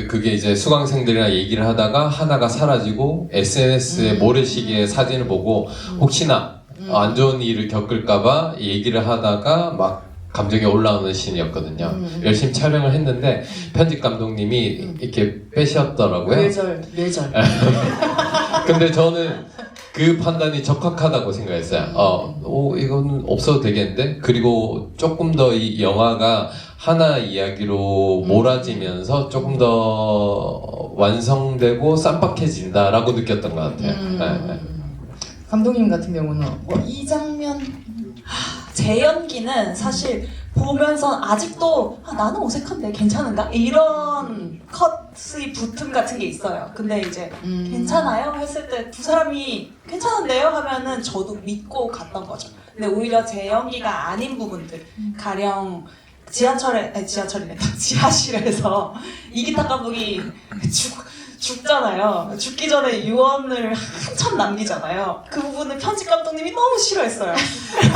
그게 이제 수강생들이랑 얘기를 하다가 하나가 사라지고 SNS에 모래시계의 사진을 보고 혹시나 안 좋은 일을 겪을까봐 얘기를 하다가 막 감정이 올라오는 씬이었거든요. 열심히 촬영을 했는데 편집 감독님이 이렇게 빼셨더라고요. 뇌절. 근데 저는 그 판단이 적합하다고 생각했어요. 이건 없어도 되겠는데? 그리고 조금 더 이 영화가 하나 이야기로 몰아지면서 조금 더 완성되고 쌈박해진다라고 느꼈던 것 같아요. 네. 감독님 같은 경우는 이 장면 제 연기는 사실 보면서 아직도 나는 어색한데 괜찮은가? 이런 컷의 붙음 같은 게 있어요. 근데 이제 괜찮아요? 했을 때 두 사람이 괜찮은데요? 하면은 저도 믿고 갔던 거죠. 근데 오히려 제 연기가 아닌 부분들 가령 지하실에서 이기탁 감독이 죽잖아요. 죽기 전에 유언을 한참 남기잖아요. 그 부분을 편집 감독님이 너무 싫어했어요.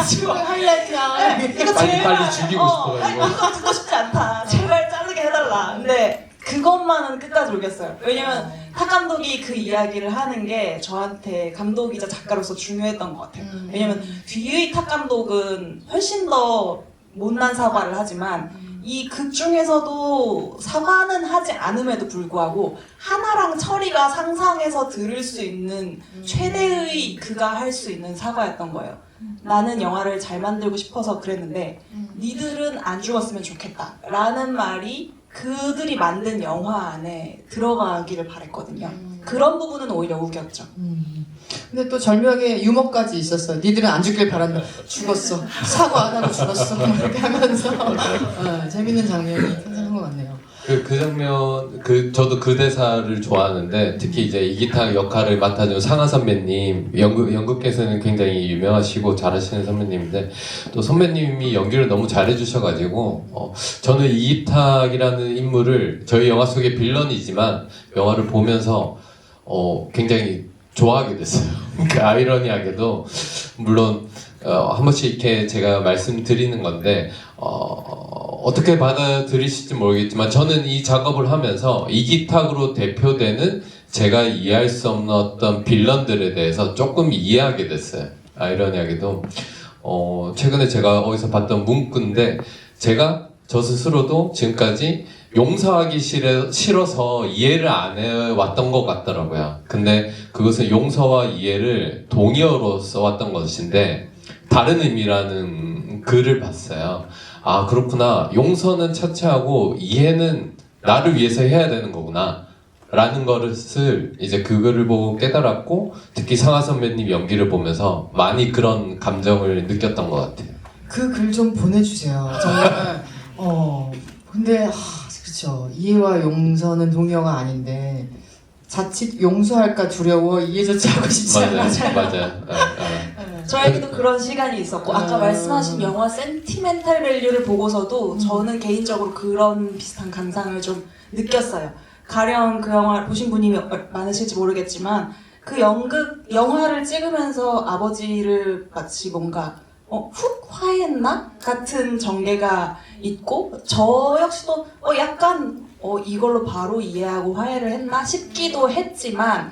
지금 하이라이트야. 이거 빨리 죽이고 싶어가지고. 이거 듣고 싶지 않다. 제발 자르게 해달라. 근데 그것만은 끝까지 울겼어요. 왜냐면 탁 감독이 그 이야기를 하는 게 저한테 감독이자 작가로서 중요했던 것 같아요. 왜냐면 뒤의 탁 감독은 훨씬 더 못난 사과를 하지만 이 극 중에서도 사과는 하지 않음에도 불구하고 하나랑 철이가 상상해서 들을 수 있는 최대의 그가 할 수 있는 사과였던 거예요. 나는 영화를 잘 만들고 싶어서 그랬는데 니들은 안 죽었으면 좋겠다 라는 말이 그들이 만든 영화 안에 들어가기를 바랬거든요. 그런 부분은 오히려 우겼죠. 근데 또 절묘하게 유머까지 있었어요. 니들은 안 죽길 바란다. 죽었어. 사과 안 하고 죽었어. 이렇게 하면서 재밌는 장면이 탄생한 것 같네요. 그 장면, 저도 그 대사를 좋아하는데, 특히 이제 이기탁 역할을 맡아준 상하 선배님, 연극계에서는 굉장히 유명하시고 잘하시는 선배님인데, 또 선배님이 연기를 너무 잘해주셔가지고, 저는 이기탁이라는 인물을 저희 영화 속의 빌런이지만, 영화를 보면서, 굉장히 좋아하게 됐어요. 그 아이러니하게도, 물론, 한 번씩 이렇게 제가 말씀드리는 건데, 어떻게 받아들이실지 모르겠지만 저는 이 작업을 하면서 이기탁으로 대표되는 제가 이해할 수 없는 어떤 빌런들에 대해서 조금 이해하게 됐어요. 아이러니하게도 최근에 제가 어디서 봤던 문구인데 제가 저 스스로도 지금까지 용서하기 싫어서 이해를 안 해왔던 것 같더라고요. 근데 그것은 용서와 이해를 동의어로 써왔던 것인데 다른 의미라는 글을 봤어요. 아 그렇구나. 용서는 차치하고 이해는 나를 위해서 해야 되는 거구나 라는 것을 이제 그 글을 보고 깨달았고 특히 상하 선배님 연기를 보면서 많이 그런 감정을 느꼈던 것 같아요. 그 글 좀 보내주세요. 정말 근데 그렇죠. 이해와 용서는 동의어가 아닌데 자칫 용서할까 두려워 이해조차 하고 싶지 않아. 맞아요. 저에게도 그런 시간이 있었고 아까 말씀하신 영화 센티멘탈 밸류를 보고서도 저는 개인적으로 그런 비슷한 감상을 좀 느꼈어요. 가령 그 영화 보신 분이 많으실지 모르겠지만 그 영화를 찍으면서 아버지를 마치 뭔가 훅 화해했나? 같은 전개가 있고 저 역시도 약간 이걸로 바로 이해하고 화해를 했나 싶기도 했지만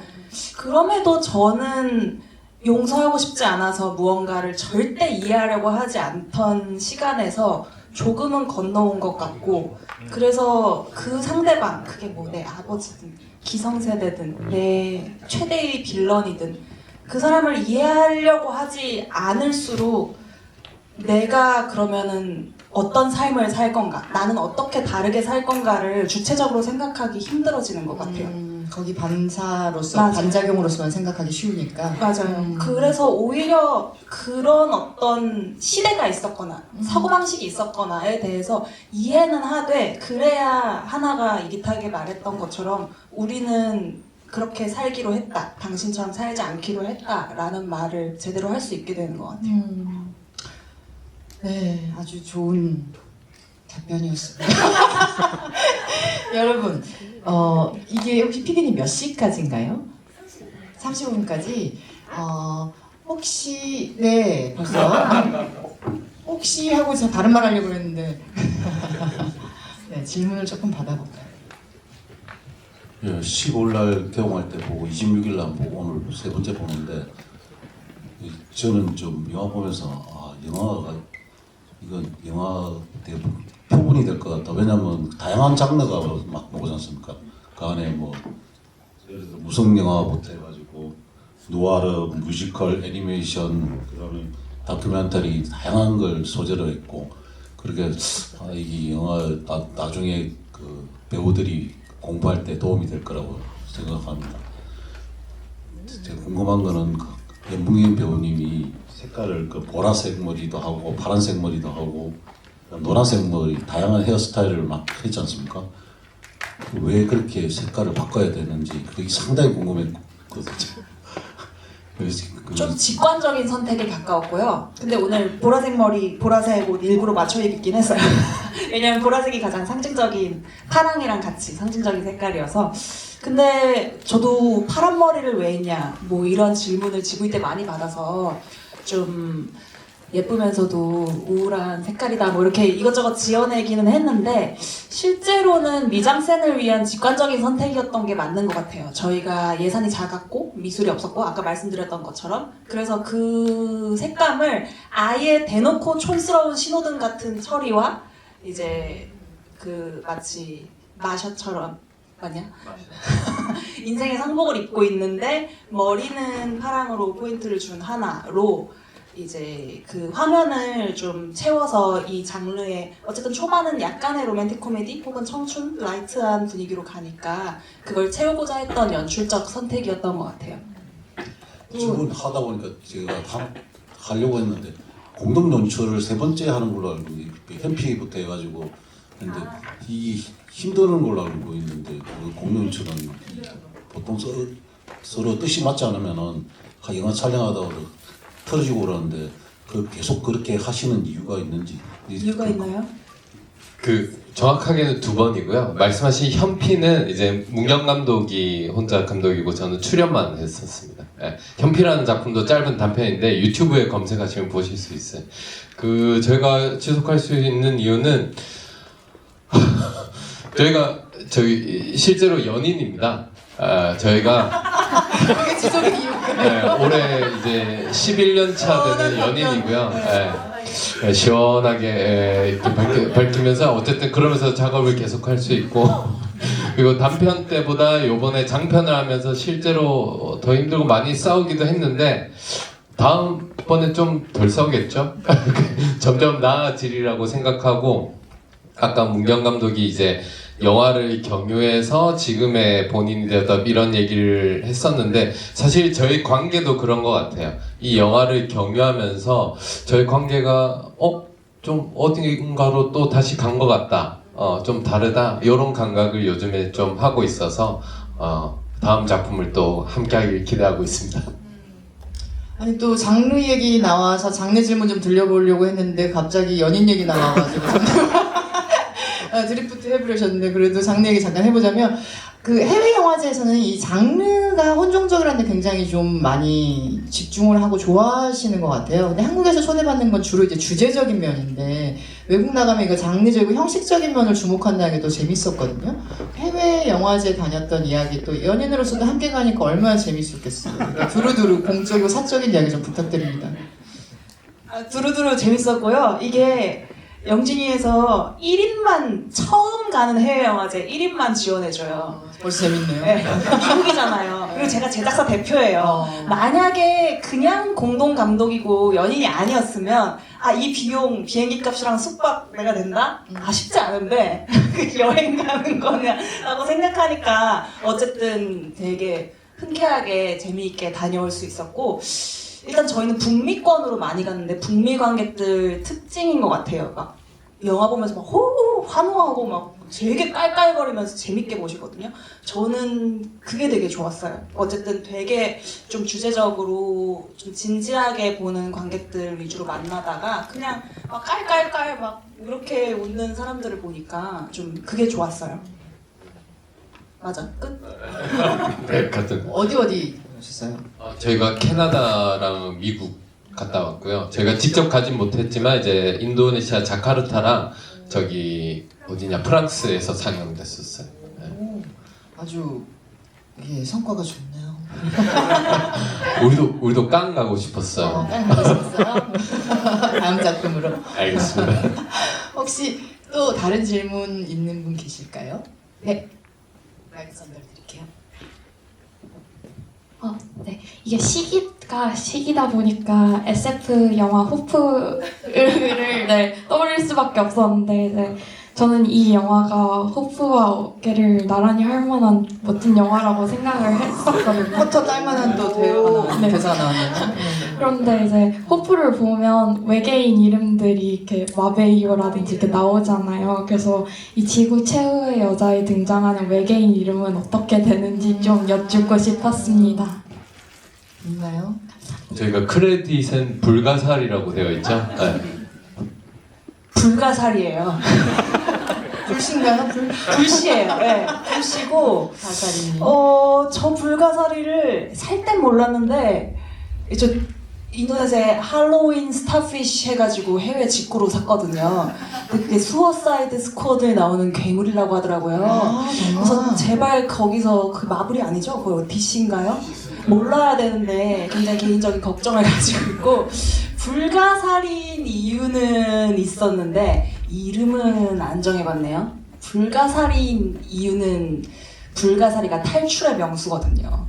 그럼에도 저는 용서하고 싶지 않아서 무언가를 절대 이해하려고 하지 않던 시간에서 조금은 건너온 것 같고 그래서 그 상대방 그게 뭐 내 아버지든 기성세대든 내 최대의 빌런이든 그 사람을 이해하려고 하지 않을수록 내가 그러면은 어떤 삶을 살 건가 나는 어떻게 다르게 살 건가를 주체적으로 생각하기 힘들어지는 것 같아요. 거기 반사로서 맞아요. 반작용으로서만 생각하기 쉬우니까. 맞아요. 그래서 오히려 그런 어떤 시대가 있었거나 사고방식이 있었거나에 대해서 이해는 하되 그래야 하나가 이깃하게 말했던 것처럼 우리는 그렇게 살기로 했다. 당신처럼 살지 않기로 했다라는 말을 제대로 할 수 있게 되는 것 같아요. 네, 아주 좋은 답변이었습니다. 여러분, 이게 혹시 PD님 몇 시까지인가요? 35분까지. 혹시, 네, 벌써. 혹시 하고 제가 다른 말 하려고 했는데. 네, 질문을 조금 받아볼까요? 예, 15일 날 개봉할 때 보고 26일 날 보고 오늘 세 번째 보는데 저는 좀 영화 보면서 영화가 이건 영화 되게 표본이 될 것 같다. 왜냐하면 다양한 장르가 막 나오지 않습니까? 그 안에 뭐 예를 들어 무성 영화부터 해가지고 누아르, 뮤지컬, 애니메이션, 그다음에 다큐멘터리 다양한 걸 소재로 했고 그렇게 이 영화 나중에 그 배우들이 공부할 때 도움이 될 거라고 생각합니다. 제가 궁금한 거는 연봉인 배우님이 색깔을 그 보라색 머리도 하고 파란색 머리도 하고 노란색 머리 다양한 헤어스타일을 막 했지 않습니까? 왜 그렇게 색깔을 바꿔야 되는지 그게 상당히 궁금했거든요. 좀 직관적인 선택에 가까웠고요. 근데 오늘 보라색 머리, 보라색 옷 일부러 맞춰 입긴 했어요. 왜냐면 보라색이 가장 상징적인 파랑이랑 같이 상징적인 색깔이어서. 근데 저도 파란 머리를 왜 했냐 뭐 이런 질문을 지구이 때 많이 받아서 좀 예쁘면서도 우울한 색깔이다 뭐 이렇게 이것저것 지어내기는 했는데 실제로는 미장센을 위한 직관적인 선택이었던 게 맞는 것 같아요. 저희가 예산이 작았고 미술이 없었고 아까 말씀드렸던 것처럼 그래서 그 색감을 아예 대놓고 촌스러운 신호등 같은 처리와 이제 그 마치 마셔처럼 맞냐? 인생의 상복을 입고 있는데 머리는 파랑으로 포인트를 준 하나로 이제 그 화면을 좀 채워서 이 장르에 어쨌든 초반은 약간의 로맨틱 코미디 혹은 청춘 라이트한 분위기로 가니까 그걸 채우고자 했던 연출적 선택이었던 것 같아요. 지금 하다 보니까 제가 하려고 했는데 공동 연출을 세 번째 하는 걸로 알고 현피부터 해가지고 근데 이 힘드는 걸로 알고 있는데 그 공동 연출은 보통 서로 뜻이 맞지 않으면은 영화 촬영하다가 틀어지고 그러는데 그 계속 그렇게 하시는 이유가 있는지 이유가 있나요? 그 정확하게는 2번이고요. 말씀하신 현피는 이제 문경 감독이 혼자 감독이고 저는 출연만 했었습니다. 예, 현피라는 작품도 짧은 단편인데 유튜브에 검색하시면 보실 수 있어요. 그 저희가 지속할 수 있는 이유는 저희가 저희 실제로 연인입니다. 저희가 그게 지속의 이유가. 네, 올해 이제 11년 차 되는 연인이고요. 네, 시원하게 이렇게 밝히면서 어쨌든 그러면서 작업을 계속할 수 있고 그리고 단편 때보다 이번에 장편을 하면서 실제로 더 힘들고 많이 싸우기도 했는데 다음번에 좀 덜 싸우겠죠? 점점 나아지리라고 생각하고 아까 문경 감독이 이제 영화를 경유해서 지금의 본인이 되었다 이런 얘기를 했었는데 사실 저희 관계도 그런 것 같아요. 이 영화를 경유하면서 저희 관계가 좀 어딘가로 또 다시 간 것 같다. 좀 다르다. 이런 감각을 요즘에 좀 하고 있어서 다음 작품을 또 함께 하길 기대하고 있습니다. 아니 또 장르 얘기 나와서 장르 질문 좀 들려보려고 했는데 갑자기 연인 얘기 나와가지고 드리프트 해버리셨는데 그래도 장르 얘기 잠깐 해보자면 그 해외 영화제에서는 이 장르가 혼종적이라는 데 굉장히 좀 많이 집중을 하고 좋아하시는 것 같아요. 근데 한국에서 손해받는 건 주로 이제 주제적인 면인데 외국 나가면 이거 장르적이고 형식적인 면을 주목한다는 게 더 재밌었거든요. 해외 영화제 다녔던 이야기 또 연인으로서도 함께 가니까 얼마나 재밌었겠어요. 그러니까 두루두루 공적이고 사적인 이야기 좀 부탁드립니다. 두루두루 재밌었고요. 이게 영진이에서 1인만 처음 가는 해외영화제 1인만 지원해줘요. 벌써 재밌네요. 네, 미국이잖아요. 그리고 제가 제작사 대표예요. 만약에 그냥 공동 감독이고 연인이 아니었으면 이 비용 비행기 값이랑 숙박 내가 낸다? 쉽지 않은데 여행 가는 거냐 라고 생각하니까 어쨌든 되게 흔쾌하게 재미있게 다녀올 수 있었고, 일단 저희는 북미권으로 많이 갔는데 북미 관객들 특징인 것 같아요. 막 영화 보면서 막 호호 환호하고 막 되게 깔깔거리면서 재밌게 보시거든요. 저는 그게 되게 좋았어요. 어쨌든 되게 좀 주제적으로 좀 진지하게 보는 관객들 위주로 만나다가 그냥 막 깔깔깔 막 이렇게 웃는 사람들을 보니까 좀 그게 좋았어요. 맞아. 끝. 네, 같은. 어디 오셨어요? 저희가 캐나다랑 미국 갔다 왔고요. 저희가 직접 가진 못했지만 이제 인도네시아 자카르타랑 저기 어디냐 프랑스에서 상영됐었어요. 네. 아주 성과가 좋네요. 우리도 깡 가고 싶었어요. 깜짝이셨어요? 다음 작품으로. 알겠습니다. 혹시 또 다른 질문 있는 분 계실까요? 네. 마이크 전달드릴게요. 네. 이게 시기다 보니까 SF 영화 호프를 네, 떠올릴 수밖에 없었는데 네, 저는 이 영화가 호프와 어깨를 나란히 할 만한 멋진 영화라고 생각을 했었거든요. 포터 딸만한 또 대사가 나왔네요. 그런데 이제 호프를 보면 외계인 이름들이 이렇게 마베이오라든지 이렇게 나오잖아요. 그래서 이 지구 최후의 여자에 등장하는 외계인 이름은 어떻게 되는지 좀 여쭙고 싶었습니다. 있나요? 저희가 크레딧은 불가사리라고 되어 있죠. 네. 불가사리예요. 불신가요? 불씨예요. 네, 불씨고 가사리. 저 불가사리를 살 땐 몰랐는데 저 인도네시아에 할로윈 스타피쉬 해가지고 해외 직구로 샀거든요. 근데 그게 수어사이드 스쿼드에 나오는 괴물이라고 하더라고요. 그래서 제발 거기서 그 마블이 아니죠? 거기 DC인가요? 몰라야 되는데 굉장히 개인적인 걱정을 가지고 있고, 불가사리인 이유는 있었는데 이름은 안 정해봤네요. 불가사리인 이유는 불가사리가 탈출의 명수거든요.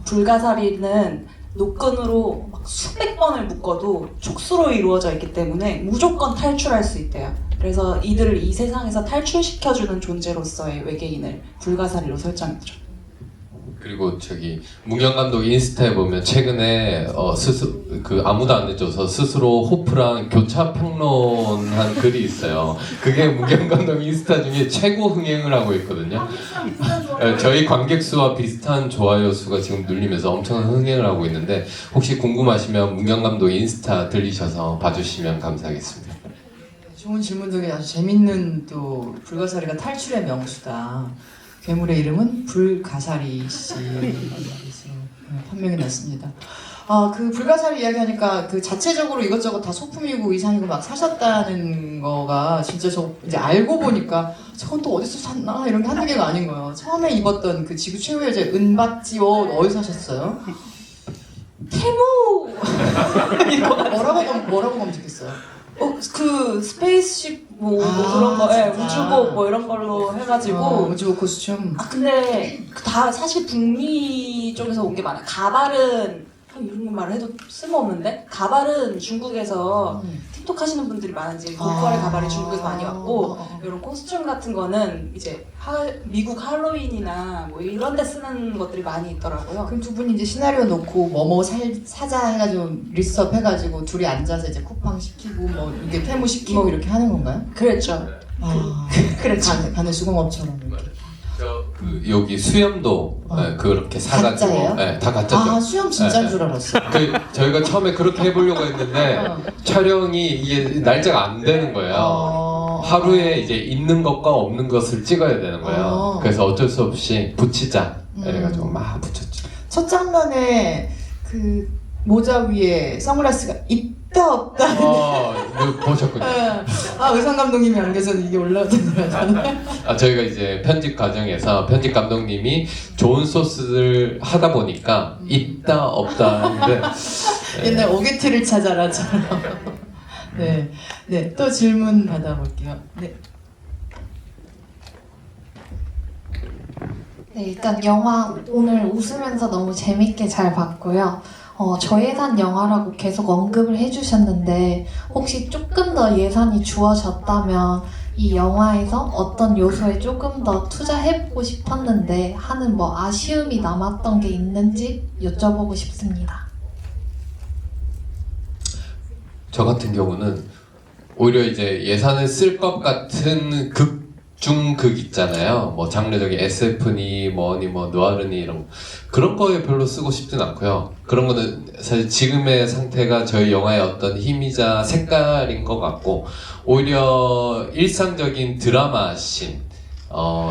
불가사리는 노끈으로 막 수백 번을 묶어도 촉수로 이루어져 있기 때문에 무조건 탈출할 수 있대요. 그래서 이들을 이 세상에서 탈출시켜주는 존재로서의 외계인을 불가사리로 설정했죠. 그리고 저기 문경 감독 인스타에 보면 최근에 스스로 아무도 안 해줘서 스스로 호프랑 교차 평론한 글이 있어요. 그게 문경 감독 인스타 중에 최고 흥행을 하고 있거든요. 저희 관객 수와 비슷한 좋아요 수가 지금 눌리면서 엄청난 흥행을 하고 있는데, 혹시 궁금하시면 문경 감독 인스타 들리셔서 봐주시면 감사하겠습니다. 좋은 질문들이 아주 재밌는 또 불가사리가 탈출의 명수다. 괴물의 이름은 불가사리 씨. 판명이 났습니다. 그 불가사리 이야기하니까 그 자체적으로 이것저것 다 소품이고 이상이고 막 사셨다는 거가 진짜 저 이제 알고 보니까 저건 또 어디서 샀나 이런 게 한두 개가 아닌 거예요. 처음에 입었던 그 지구 최후의 여자 은박지 옷 어디서 사셨어요? 테무! 뭐라고 검색했어요? 그 스페이스십 뭐 그런 거, 예, 진짜. 우주복 뭐 이런 걸로 해가지고. 우주복 코스튬. 근데 다 사실 북미 쪽에서 온 게 많아요. 가발은 이런 말을 해도 쓸모없는데, 가발은 중국에서 틱톡 하시는 분들이 많은지 고퀄의 가발이 중국에서 많이 왔고, 이런 코스튬 같은 거는 이제 미국 할로윈이나 뭐 이런 데 쓰는 것들이 많이 있더라고요. 그럼 두 분이 이제 시나리오 놓고 뭐뭐 사자 해가지고 리스트업 해가지고 둘이 앉아서 이제 쿠팡 시키고 뭐 이게 테무 시키고 이렇게 하는 건가요? 그랬죠. 그랬죠. 가는 수공업처럼 이렇게. 여기 수염도 그렇게 사가지고 가짜예요? 다 가짜죠. 수염 진짜인 네. 줄 알았어. 저희가 처음에 그렇게 해보려고 했는데 촬영이 이게 날짜가 안 되는 거예요. 하루에 이제 있는 것과 없는 것을 찍어야 되는 거예요. 그래서 어쩔 수 없이 붙이자 이래가지고 막 붙였죠. 첫 장면에 그 모자 위에 선글라스가 있다 없다. 이거 보셨군요. 의상 감독님이 안 계셔서 이게 올라오더라고요. 저희가 이제 편집 과정에서 편집 감독님이 좋은 소스를 하다 보니까 있다 없다 하는데 옛날 오게트를 찾아라처럼. 네, 네, 또 질문 받아볼게요. 네. 네, 일단 영화 오늘 웃으면서 너무 재밌게 잘 봤고요. 저예산 영화라고 계속 언급을 해주셨는데 혹시 조금 더 예산이 주어졌다면 이 영화에서 어떤 요소에 조금 더 투자해보고 싶었는데 하는 뭐 아쉬움이 남았던 게 있는지 여쭤보고 싶습니다. 저 같은 경우는 오히려 이제 예산을 쓸 것 같은 중극 있잖아요. 뭐 장르적인 SF니 뭐니 뭐 느와르니 이런 그런 거에 별로 쓰고 싶진 않고요. 그런 거는 사실 지금의 상태가 저희 영화의 어떤 힘이자 색깔인 것 같고 오히려 일상적인 드라마 씬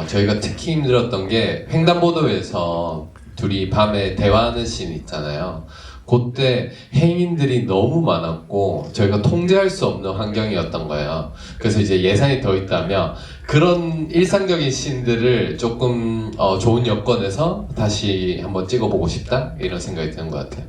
저희가 특히 힘들었던 게 횡단보도에서 둘이 밤에 대화하는 씬 있잖아요. 그때 행인들이 너무 많았고 저희가 통제할 수 없는 환경이었던 거예요. 그래서 이제 예산이 더 있다면 그런 일상적인 씬들을 조금 좋은 여건에서 다시 한번 찍어보고 싶다 이런 생각이 드는 것 같아요.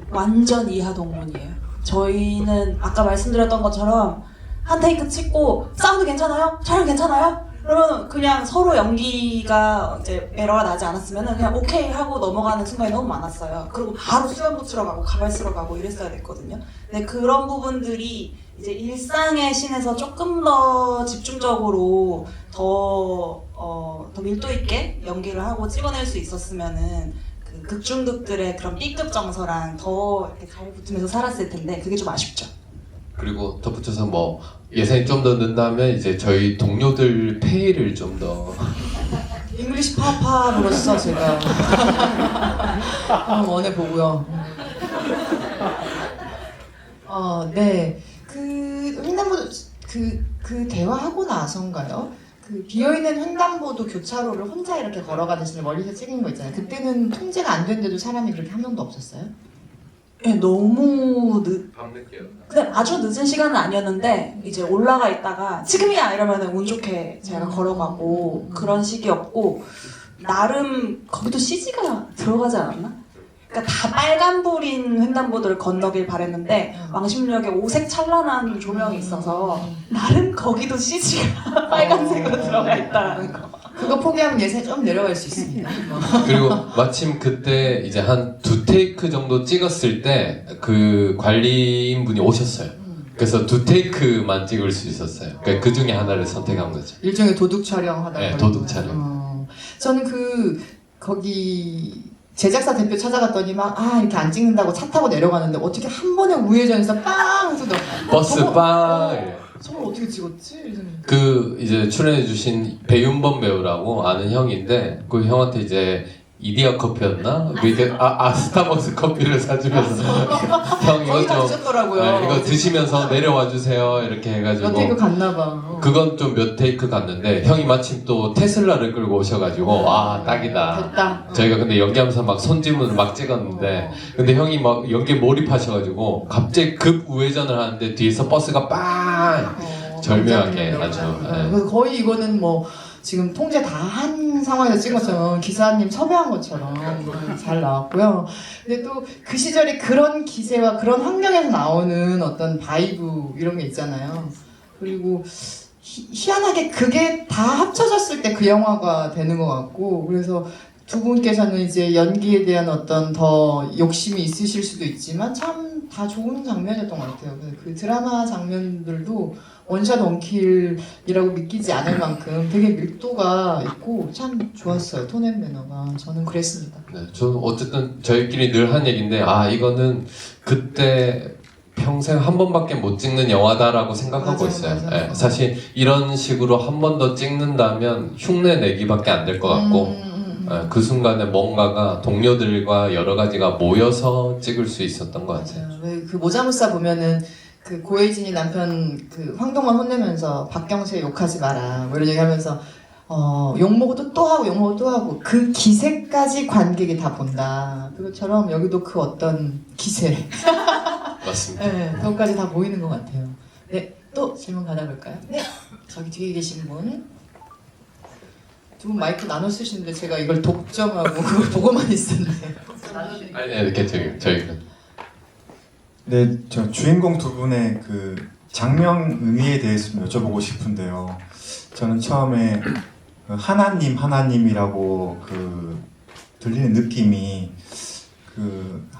완전 이하동문이에요. 저희는 아까 말씀드렸던 것처럼 한 테이크 찍고 사운드 괜찮아요? 촬영 괜찮아요? 그러면 그냥 서로 연기가 이제 에러가 나지 않았으면 그냥 오케이 하고 넘어가는 순간이 너무 많았어요. 그리고 바로 수염 붙이러 가고 가발 쓰러 가고 이랬어야 됐거든요. 근데 그런 부분들이 이제 일상의 씬에서 조금 더 집중적으로 더 밀도 있게 연기를 하고 찍어낼 수 있었으면은 그 극중극들의 그런 B급 정서랑 더 이렇게 잘 붙으면서 살았을 텐데 그게 좀 아쉽죠. 그리고 덧붙여서 뭐 예산이 좀 더 는다면 이제 저희 동료들 페이를 좀 더 잉글리시 파파로서 제가 한번 원해보고요. 네. 횡단보도 그 대화하고 나서인가요? 그 비어있는 횡단보도 교차로를 혼자 이렇게 걸어가는 씬을 멀리서 찍은 거 있잖아요. 그때는 통제가 안 됐는데도 사람이 그렇게 한 명도 없었어요? 네, 너무 밤늦게요. 근데 아주 늦은 시간은 아니었는데 이제 올라가 있다가 지금이야 이러면은 운 좋게 제가 걸어가고 그런 시기였고 나름 거기도 CG가 들어가지 않았나? 그러니까 다 빨간불인 횡단보도를 건너길 바랬는데 왕십리역에 오색 찬란한 조명이 있어서 나름 거기도 CG가 빨간색으로 들어가 있다라는 거. 그거 포기하면 예산이 좀 내려갈 수 있습니다. 그리고 마침 그때 이제 한 2테이크 정도 찍었을 때 그 관리인분이 오셨어요. 그래서 2테이크만 찍을 수 있었어요. 그러니까 그 중에 하나를 선택한 거죠. 일종의 도둑 촬영하다. 네, 도둑 촬영. 저는 거기 제작사 대표 찾아갔더니 이렇게 안 찍는다고 차 타고 내려가는데 어떻게 한 번에 우회전해서 빵 해서 버스 빵! 저걸 어떻게 찍었지? 그 이제 출연해주신 배윤범 배우라고 아는 형인데 그 형한테 이제 이디야 커피였나? 스타벅스 커피를 사주면서 형 이거 거의 다 좀 드셨더라고요. 네, 이거 드시면서 내려와 주세요 이렇게 해가지고 몇 테이크 갔나봐. 그건 좀 몇 테이크 갔는데 형이 마침 또 테슬라를 끌고 오셔가지고 와 딱이다. 됐다. 저희가 근데 연기하면서 막 손짓문을 막 찍었는데 근데 형이 막 연기에 몰입하셔가지고 갑자기 급 우회전을 하는데 뒤에서 버스가 빵 절묘하게 아주 그래서 거의 이거는 뭐 지금 통제 다 한 상황에서 찍은 것처럼 기사님 섭외한 것처럼 잘 나왔고요. 근데 또 그 시절에 그런 기세와 그런 환경에서 나오는 어떤 바이브 이런 게 있잖아요. 그리고 희한하게 그게 다 합쳐졌을 때 그 영화가 되는 것 같고 그래서 두 분께서는 이제 연기에 대한 어떤 더 욕심이 있으실 수도 있지만 참 다 좋은 장면이었던 것 같아요. 그 드라마 장면들도 원샷 원킬이라고 믿기지 않을 만큼 되게 밀도가 있고 참 좋았어요. 톤 앤 매너가. 저는 그랬습니다. 네, 저는 어쨌든 저희끼리 늘 한 얘기인데 이거는 그때 평생 한 번밖에 못 찍는 영화다라고 생각하고 맞아요, 있어요. 맞아요. 네, 사실 이런 식으로 한 번 더 찍는다면 흉내 내기밖에 안 될 것 같고 그 순간에 뭔가가 동료들과 여러 가지가 모여서 찍을 수 있었던 것 같아요. 맞아요. 왜 그 모자무사 보면은 그 고혜진이 남편 그 황동만 혼내면서 박경수에 욕하지 마라 뭐 이런 얘기하면서 욕먹어도 또 하고 욕먹어도 또 하고 그 기세까지 관객이 다 본다. 그것처럼 여기도 그 어떤 기세 맞습니다. 네, 그것까지 다 보이는 것 같아요. 네, 또 질문 받아볼까요? 네, 저기 뒤에 계신 분. 두 분 마이크 나눠 쓰시는데 제가 이걸 독점하고 그걸 보고만 있었는데. 아니, 이렇게 저희가 네, 저 주인공 두 분의 그 장명 의미에 대해서 좀 여쭤보고 싶은데요. 저는 처음에 그 하나님이라고 들리는 느낌이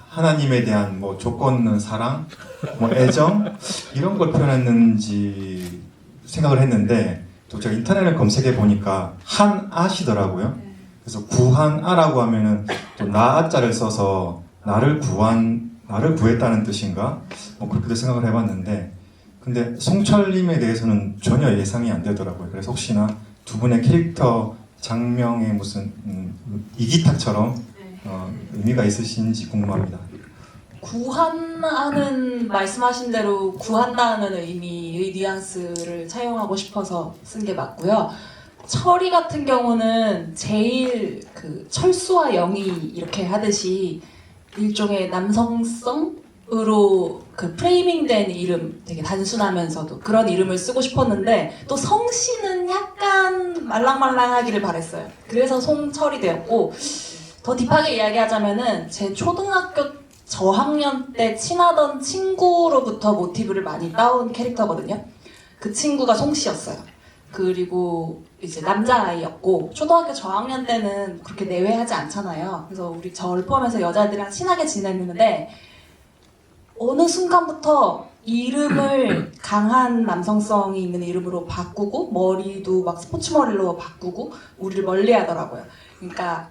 하나님에 대한 뭐 조건 없는 사랑, 뭐 애정 이런 걸 표현했는지 생각을 했는데 또 제가 인터넷을 검색해 보니까 한아시더라고요. 그래서 구한아라고 하면은 또 나자를 써서 나를 구했다는 뜻인가? 뭐 그렇게도 생각을 해봤는데 근데 송철님에 대해서는 전혀 예상이 안 되더라고요. 그래서 혹시나 두 분의 캐릭터 장명에 무슨 이기탁처럼 의미가 있으신지 궁금합니다. 구한하는 말씀하신 대로 구한다는 의미의 뉘앙스를 차용하고 싶어서 쓴 게 맞고요. 철이 같은 경우는 제일 철수와 영이 이렇게 하듯이 일종의 남성성으로 프레이밍된 이름, 되게 단순하면서도 그런 이름을 쓰고 싶었는데 또 성씨는 약간 말랑말랑하기를 바랬어요. 그래서 송철이 되었고 더 딥하게 이야기하자면은 제 초등학교 저학년 때 친하던 친구로부터 모티브를 많이 따온 캐릭터거든요. 그 친구가 송씨였어요. 그리고 이제 남자아이였고 초등학교 저학년 때는 그렇게 내외하지 않잖아요. 그래서 저를 포함해서 여자애들이랑 친하게 지냈는데 어느 순간부터 이름을 강한 남성성이 있는 이름으로 바꾸고 머리도 막 스포츠 머리로 바꾸고 우리를 멀리하더라고요. 그러니까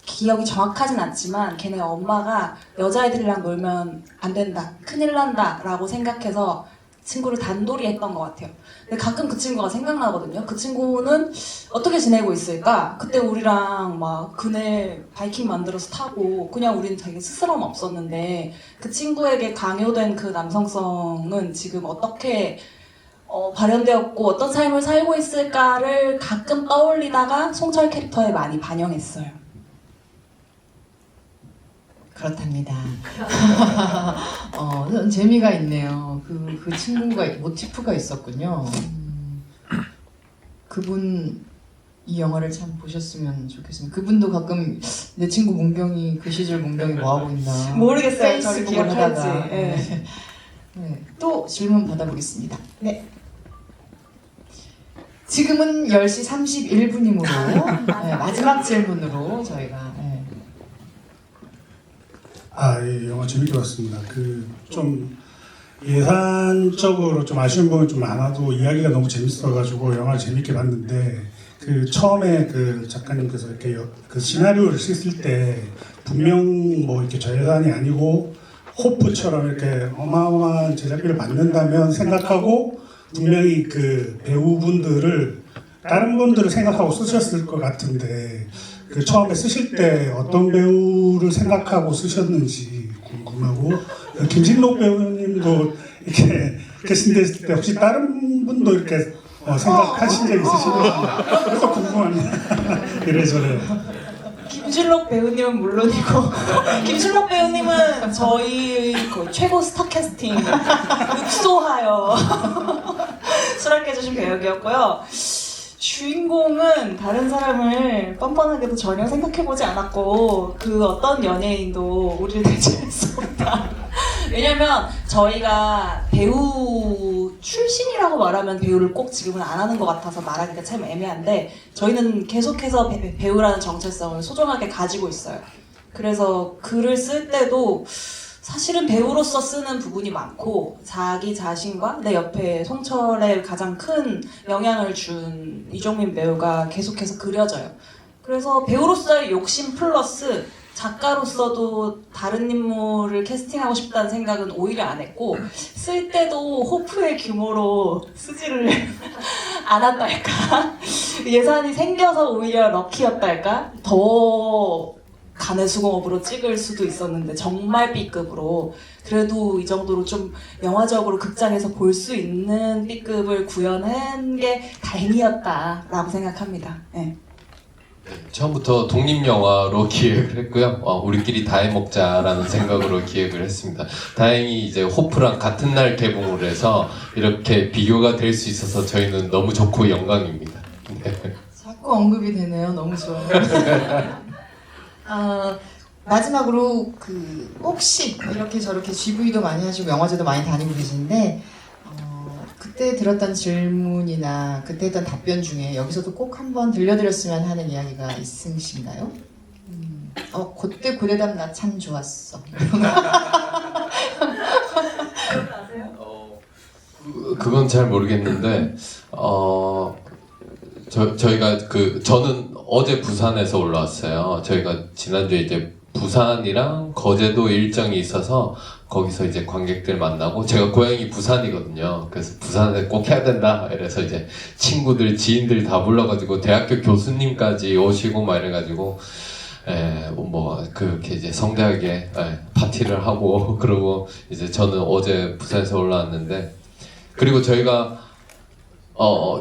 기억이 정확하진 않지만 걔네 엄마가 여자애들이랑 놀면 안 된다, 큰일 난다 라고 생각해서 친구를 단돌이 했던 것 같아요. 근데 가끔 그 친구가 생각나거든요. 그 친구는 어떻게 지내고 있을까? 그때 우리랑 막 그네 바이킹 만들어서 타고 그냥 우리는 되게 스스럼 없었는데 그 친구에게 강요된 그 남성성은 지금 어떻게 발현되었고 어떤 삶을 살고 있을까를 가끔 떠올리다가 송철 캐릭터에 많이 반영했어요. 그렇답니다. 재미가 있네요. 그 친구가 모티프가 있었군요. 그분 이 영화를 참 보셨으면 좋겠습니다. 그분도 가끔 내 친구 문경이 그 시절 문경이 뭐 하고 있나 모르겠어요. 저를 페이스북을 보고 하다가 할지. 네. 네. 또 질문 받아보겠습니다. 네. 지금은 10시 31분이므로 마지막 질문으로 저희가 이 영화 재밌게 봤습니다. 좀 예산적으로 좀 아쉬운 부분이 좀 많아도 이야기가 너무 재밌어가지고 영화를 재밌게 봤는데 처음에 작가님께서 이렇게 시나리오를 쓰실 때 분명 뭐 이렇게 저예산이 아니고 호프처럼 이렇게 어마어마한 제작비를 받는다면 생각하고 분명히 배우분들을 다른 분들을 생각하고 쓰셨을 것 같은데 처음에 쓰실 때 어떤 배우를 생각하고 쓰셨는지 궁금하고 김진록 배우님도 이렇게 캐스팅됐을 때 혹시 다른 분도 이렇게 생각하신 적 있으신지 그래서 궁금합니다. 이래저래. 김준록 배우님은 물론이고 김준록 배우님은 저희 거의 최고 스타 캐스팅 흡소하여 수락해주신 배역이었고요. 주인공은 다른 사람을 뻔뻔하게도 전혀 생각해보지 않았고 그 어떤 연예인도 우리를 대체할 수 없다. 왜냐면 저희가 배우 출신이라고 말하면 배우를 꼭 지금은 안 하는 것 같아서 말하기가 참 애매한데 저희는 계속해서 배우라는 정체성을 소중하게 가지고 있어요. 그래서 글을 쓸 때도 사실은 배우로서 쓰는 부분이 많고 자기 자신과 내 옆에 송철에 가장 큰 영향을 준 이종민 배우가 계속해서 그려져요. 그래서 배우로서의 욕심 플러스 작가로서도 다른 인물을 캐스팅하고 싶다는 생각은 오히려 안 했고 쓸 때도 호프의 규모로 쓰지를 않았달까? 예산이 생겨서 오히려 럭키였달까? 더 간의 수공업으로 찍을 수도 있었는데 정말 B급으로 그래도 이 정도로 좀 영화적으로 극장에서 볼 수 있는 B급을 구현한 게 다행이었다라고 생각합니다. 네. 처음부터 독립영화로 기획을 했고요. 우리끼리 다 해먹자라는 생각으로 기획을 했습니다. 다행히 이제 호프랑 같은 날 개봉을 해서 이렇게 비교가 될 수 있어서 저희는 너무 좋고 영광입니다. 네. 자꾸 언급이 되네요. 너무 좋아요. 마지막으로 혹시 이렇게 저렇게 GV도 많이 하시고 영화제도 많이 다니고 계신데 그때 들었던 질문이나 그때 했던 답변 중에 여기서도 꼭 한번 들려드렸으면 하는 이야기가 있으신가요? 그때 그 대답 나 참 좋았어. 그건 잘 모르겠는데 저희가 저는 어제 부산에서 올라왔어요. 저희가 지난주에 이제 부산이랑 거제도 일정이 있어서 거기서 이제 관객들 만나고, 제가 고향이 부산이거든요. 그래서 부산에 꼭 해야 된다 이래서 이제 친구들 지인들 다 불러가지고 대학교 교수님까지 오시고 막 이래가지고 뭐 그렇게 이제 성대하게 파티를 하고 그러고 이제 저는 어제 부산에서 올라왔는데, 그리고 저희가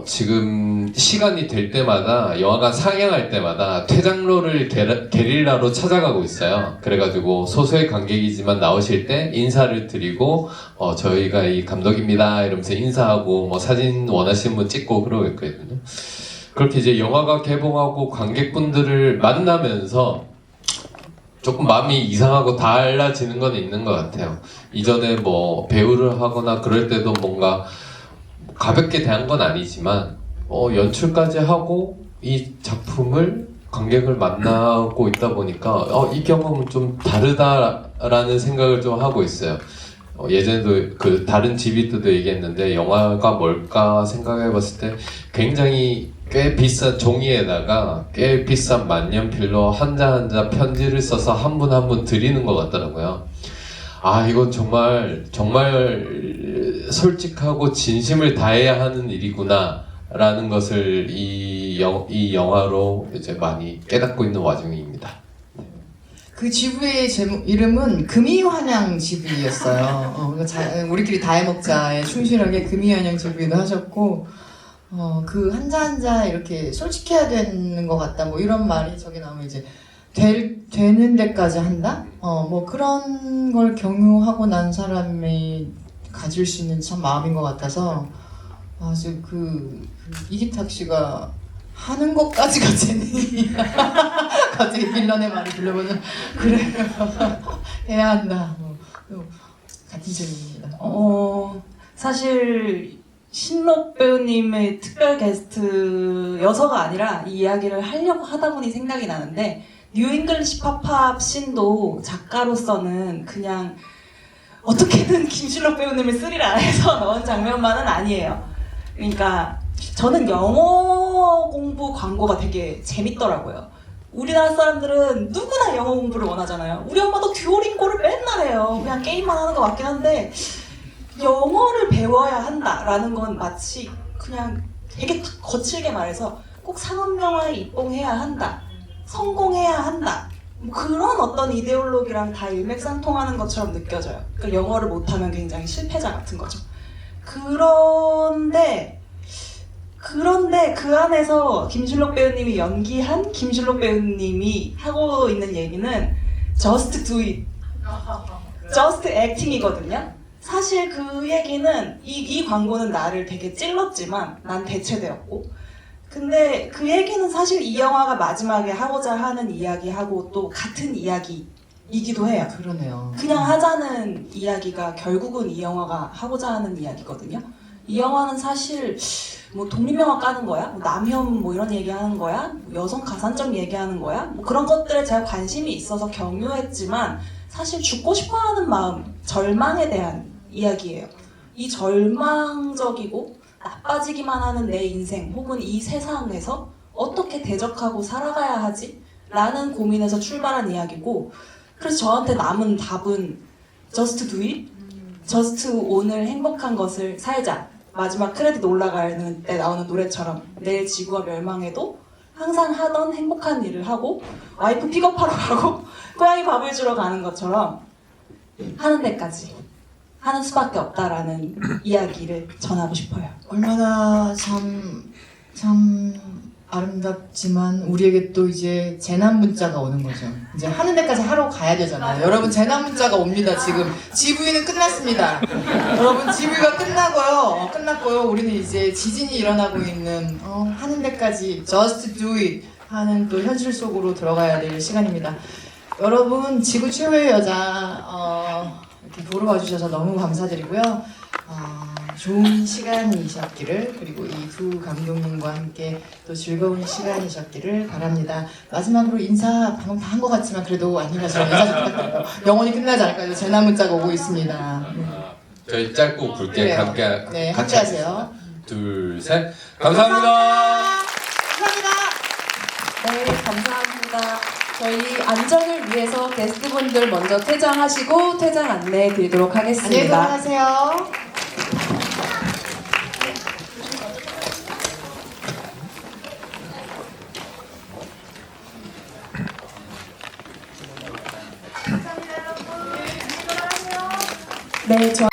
지금 시간이 될 때마다 영화가 상영할 때마다 퇴장로를 게릴라로 찾아가고 있어요. 그래가지고 소수의 관객이지만 나오실 때 인사를 드리고 저희가 이 감독입니다 이러면서 인사하고 뭐 사진 원하시는 분 찍고 그러고 있거든요. 그렇게 이제 영화가 개봉하고 관객분들을 만나면서 조금 마음이 이상하고 달라지는 건 있는 것 같아요. 이전에 뭐 배우를 하거나 그럴 때도 뭔가 가볍게 대한 건 아니지만 연출까지 하고 이 작품을 관객을 만나고 있다 보니까 이 경험은 좀 다르다라는 생각을 좀 하고 있어요. 예전에도 그 다른 GB도 얘기했는데 영화가 뭘까 생각해봤을 때 굉장히 꽤 비싼 종이에다가 꽤 비싼 만년필로 한자 한자 편지를 써서 한 분 한 분 드리는 것 같더라고요. 이건 정말 솔직하고 진심을 다해야 하는 일이구나 라는 것을 이 영화로 이제 많이 깨닫고 있는 와중입니다. 그 GV의 이름은 금이환영 GV였어요. 우리끼리 다 해먹자에 충실하게 금이환영 GV도 하셨고, 그 한자 한자 이렇게 솔직해야 되는 것 같다, 뭐 이런 말이 저기 나오면 이제 되는 데까지 한다? 뭐 그런 걸 경유하고 난 사람이 가질 수 있는 참 마음인 것 같아서, 아주 이기탁 씨가 하는 것까지가 재능이야. 갑자기 빌런의 말을 들려보면 그래 해야 한다. 같은 질문입니다. 사실 신록 배우님의 특별 게스트여서가 아니라 이 이야기를 하려고 하다 보니 생각이 나는데, 뉴 잉글리시 팝팝 씬도 작가로서는 그냥 어떻게든 김신록 배우님을 쓰리라 해서 넣은 장면만은 아니에요. 그러니까 저는 영어 공부 광고가 되게 재밌더라고요. 우리나라 사람들은 누구나 영어 공부를 원하잖아요. 우리 엄마도 듀오링고를 맨날 해요. 그냥 게임만 하는 것 같긴 한데, 영어를 배워야 한다라는 건 마치 그냥 되게 거칠게 말해서 꼭 상업영화에 입봉해야 한다, 성공해야 한다, 그런 어떤 이데올로기랑 다 일맥상통하는 것처럼 느껴져요. 그러니까 영어를 못하면 굉장히 실패자 같은 거죠. 그런데 그 안에서 김신록 배우님이 연기한 김신록 배우님이 하고 있는 얘기는 Just do it, Just acting이거든요. 사실 그 얘기는 이 광고는 나를 되게 찔렀지만 난 대체되었고, 근데 그 얘기는 사실 이 영화가 마지막에 하고자 하는 이야기하고 또 같은 이야기이기도 해요. 그러네요. 그냥 하자는 이야기가 결국은 이 영화가 하고자 하는 이야기거든요. 이 영화는 사실 뭐 독립영화 까는 거야? 뭐 남혐 뭐 이런 얘기하는 거야? 뭐 여성 가산점 얘기하는 거야? 뭐 그런 것들에 제가 관심이 있어서 경유했지만, 사실 죽고 싶어하는 마음, 절망에 대한 이야기예요. 이 절망적이고 나빠지기만 하는 내 인생 혹은 이 세상에서 어떻게 대적하고 살아가야 하지? 라는 고민에서 출발한 이야기고, 그래서 저한테 남은 답은 Just do it? Just 오늘 행복한 것을 살자. 마지막 크레딧 올라가는 때 나오는 노래처럼 내일 지구가 멸망해도 항상 하던 행복한 일을 하고, 와이프 픽업하러 가고 고양이 밥을 주러 가는 것처럼 하는 데까지 하는 수밖에 없다라는 이야기를 전하고 싶어요. 얼마나 참 아름답지만 우리에게 또 이제 재난 문자가 오는 거죠. 이제 하는 데까지 하러 가야 되잖아요. 여러분, 재난 문자가 옵니다. 지금 GV는 끝났습니다. 여러분, GV가 끝났고요. 우리는 이제 지진이 일어나고 있는 하는 데까지 Just do it 하는 또 현실 속으로 들어가야 될 시간입니다. 여러분, 지구 최후의 여자 이렇게 보러 와주셔서 너무 감사드리고요. 좋은 시간이셨기를, 그리고 이 두 감독님과 함께 또 즐거운 시간이셨기를 바랍니다. 마지막으로 인사 방금 다 한 것 같지만 그래도 아닌 것처럼 인사 좀 부탁드릴게요. 영원히 끝나지 않을까요? 재난 문자가 오고 있습니다. 저희 짧고 굵게 그래요. 함께 네, 같이 함께 하세요. 둘, 셋. 감사합니다. 감사합니다. 네, 감사합니다. 저희 안전을 위해서 게스트분들 먼저 퇴장하시고 퇴장 안내 드리도록 안녕히 하겠습니다. 돌아가세요. 네, 저